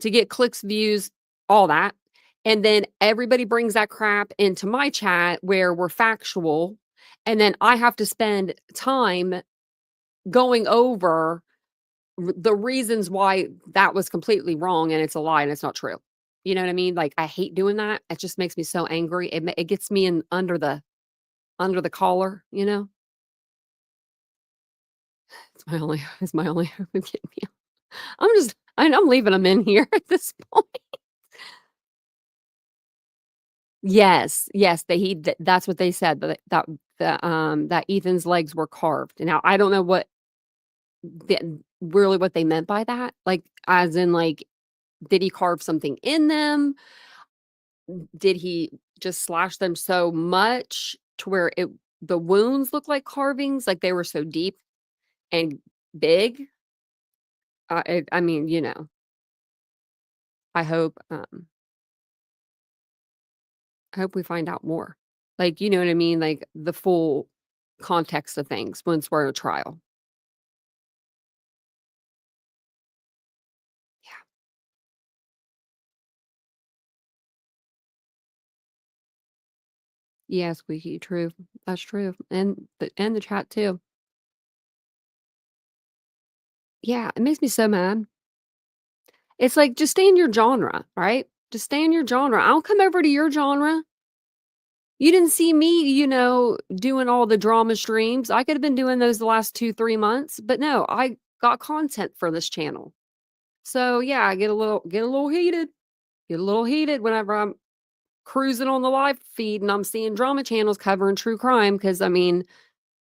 to get clicks, views, all that. And then everybody brings that crap into my chat where we're factual. And then I have to spend time going over the reasons why that was completely wrong and it's a lie and it's not true. You know what I mean? Like, I hate doing that. It just makes me so angry. It gets me in under the collar, you know? It's my only hope of getting me out. I'm leaving them in here at this point. Yes, yes, that's what they said, that Ethan's legs were carved. Now, I don't know what what they meant by that. Like, as in, like, did he carve something in them? Did he just slash them so much to where the wounds look like carvings, like they were so deep and big? I mean, you know, I hope we find out more. Like, you know what I mean? Like, the full context of things once we're in a trial. Yeah. Yeah, squeaky, true. That's true. And the chat too. Yeah, it makes me so mad. It's like, just stay in your genre, right? Just stay in your genre. I'll come over to your genre. You didn't see me, you know, doing all the drama streams. I could have been doing those the last 2-3 months, but no, I got content for this channel. So yeah, I get a little heated. Get a little heated whenever I'm cruising on the live feed and I'm seeing drama channels covering true crime. Cause I mean,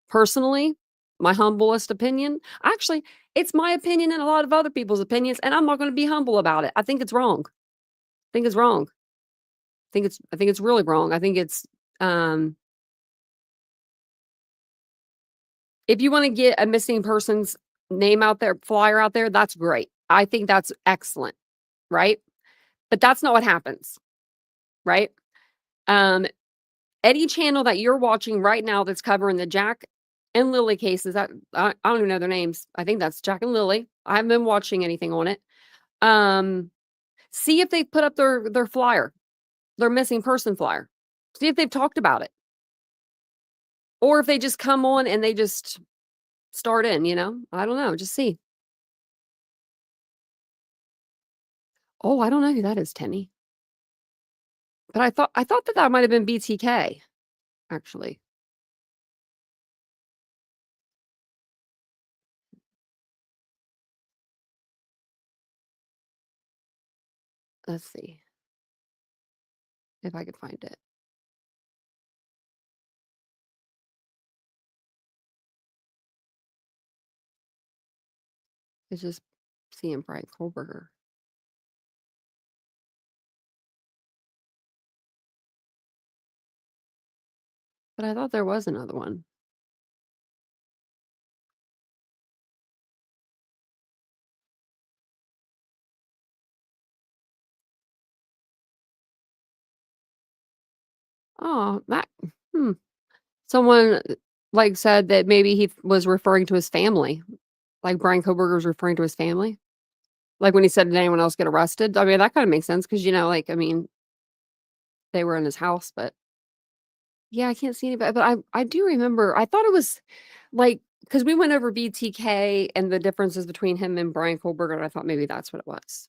personally, my humblest opinion, actually, it's my opinion and a lot of other people's opinions, and I'm not going to be humble about it. I think it's wrong. I think it's wrong. I think it's really wrong. I think it's if you want to get a missing person's name out there, flyer out there, that's great. I think that's excellent, right? But that's not what happens, right? Any channel that you're watching right now that's covering the Jack and Lily cases, that I don't even know their names. I think that's Jack and Lily. I haven't been watching anything on it. See if they put up their flyer, their missing person flyer. See if they've talked about it. Or if they just come on and they just start in, you know? I don't know. Just see. Oh, I don't know who that is, Tenny. But I thought that might have been BTK, actually. Let's see if I could find it. It's just seeing Bryan Kohlberger. But I thought there was another one. Oh, that someone like said that maybe he was referring to his family. Like Bryan Kohlberger was referring to his family. Like when he said, did anyone else get arrested? I mean, that kind of makes sense because, you know, like, I mean, they were in his house, but yeah, I can't see anybody. But I do remember, I thought it was like because we went over BTK and the differences between him and Bryan Kohlberger, and I thought maybe that's what it was.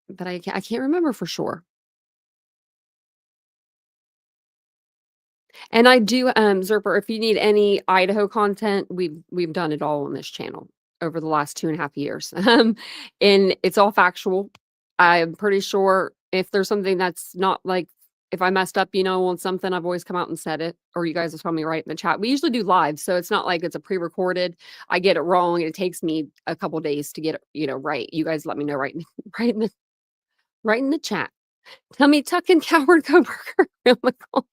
But I can't remember for sure. And I do, Zerper, if you need any Idaho content, we've done it all on this channel over the last 2.5 years. And it's all factual. I'm pretty sure if there's something that's not like, if I messed up, on something, I've always come out and said it, or you guys will tell me right in the chat. We usually do live, so it's not like it's a pre-recorded. I get it wrong, and it takes me a couple days to get it, right. You guys let me know right in the chat. Tell me, Tuck and Coward Coburger. Oh my God.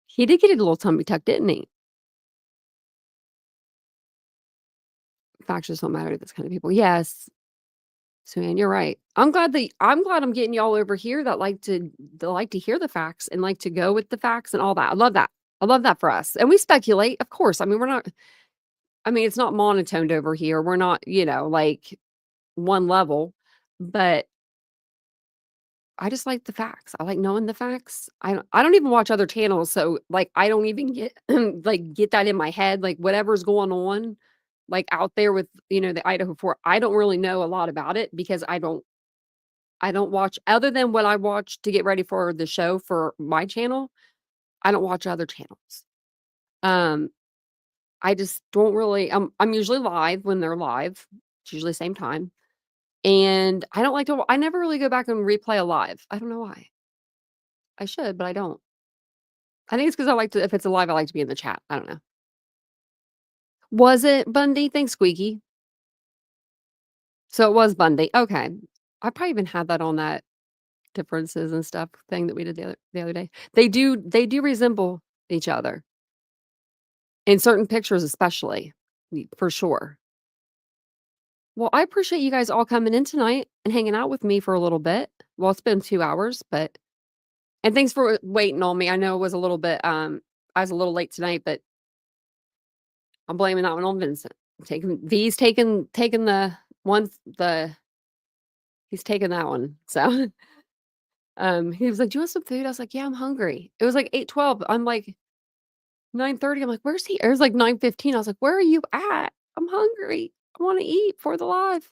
He did get a little tummy tuck, didn't he? Facts just don't matter to this kind of people. Yes. Suan, you're right. I'm glad I'm getting y'all over here that like to hear the facts and like to go with the facts and all that. I love that. I love that for us. And we speculate, of course. I mean, it's not monotoned over here. We're not, like one level, but I just like the facts. I like knowing the facts. I don't even watch other channels, so like I don't even get get that in my head. Like whatever's going on, like out there with the Idaho 4, I don't really know a lot about it because I don't watch other than what I watch to get ready for the show for my channel. I don't watch other channels. I just don't really. I'm usually live when they're live. It's usually the same time. And I never really go back and replay a live. I don't know why. I should, but I don't. I think it's because if it's a live, I like to be in the chat. I don't know. Was it Bundy? Thanks, Squeaky. So it was Bundy. Okay. I probably even had that on that differences and stuff thing that we did the other day. They do resemble each other. In certain pictures, especially, for sure. Well, I appreciate you guys all coming in tonight and hanging out with me for a little bit. Well, it's been 2 hours, and thanks for waiting on me. I know it was a little bit, I was a little late tonight, but I'm blaming that one on Vincent. He's taking that one. So, he was like, "Do you want some food?" I was like, "Yeah, I'm hungry." It was like 8:12. I'm like 9:30. I'm like, "Where's he?" It was like 9:15. I was like, "Where are you at? I'm hungry. I want to eat for the live."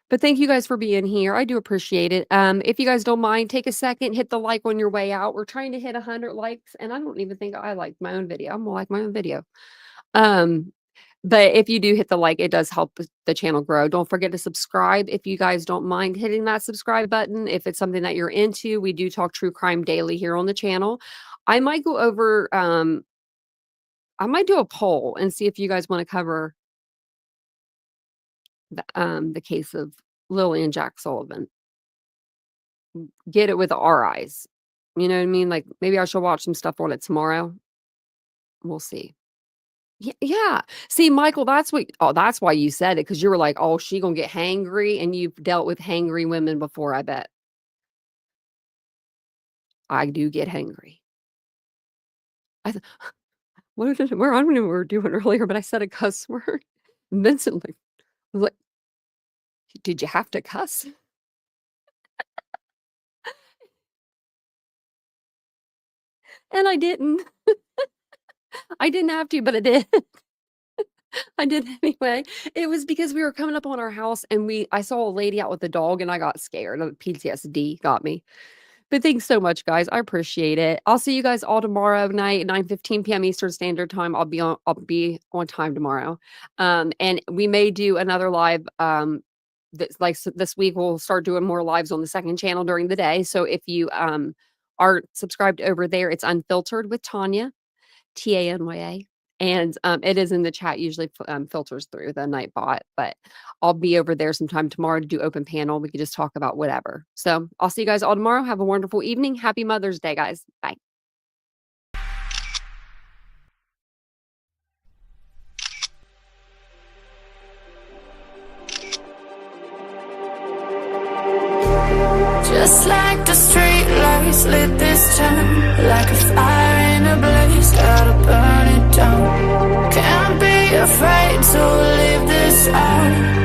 But thank you guys for being here. I do appreciate it. If you guys don't mind, take a second, hit the like on your way out. We're trying to hit 100 likes, and I don't even think I like my own video. I'm gonna like my own video. But if you do hit the like, it does help the channel grow. Don't forget to subscribe if you guys don't mind hitting that subscribe button. If it's something that you're into, we do talk true crime daily here on the channel. I might go over, I might do a poll and see if you guys want to cover the case of Lily and Jack Sullivan. Get it with our eyes. You know what I mean? Like maybe I should watch some stuff on it tomorrow. We'll see. Yeah. See, Michael, that's why you said it, because you were like, "Oh, she gonna get hangry," and you've dealt with hangry women before, I bet. I do get hangry. I don't know what we were doing earlier, but I said a cuss word. Vincent was like, "Did you have to cuss?" And I didn't. I didn't have to, but I did. I did anyway. It was because we were coming up on our house and I saw a lady out with a dog and I got scared. PTSD got me. But thanks so much, guys. I appreciate it. I'll see you guys all tomorrow night, 9:15 p.m. Eastern Standard Time. I'll be on time tomorrow. And we may do another live. This week we'll start doing more lives on the second channel during the day. So if you are subscribed over there, it's Unfiltered with Tanya, Tanya. And it is in the chat, usually filters through the Nightbot, but I'll be over there sometime tomorrow to do open panel. We can just talk about whatever. So I'll see you guys all tomorrow. Have a wonderful evening. Happy Mother's Day, guys. Bye. Just like the street lights lit this town, like a fire in a blaze, gotta burn it down. Can't be afraid to leave this out.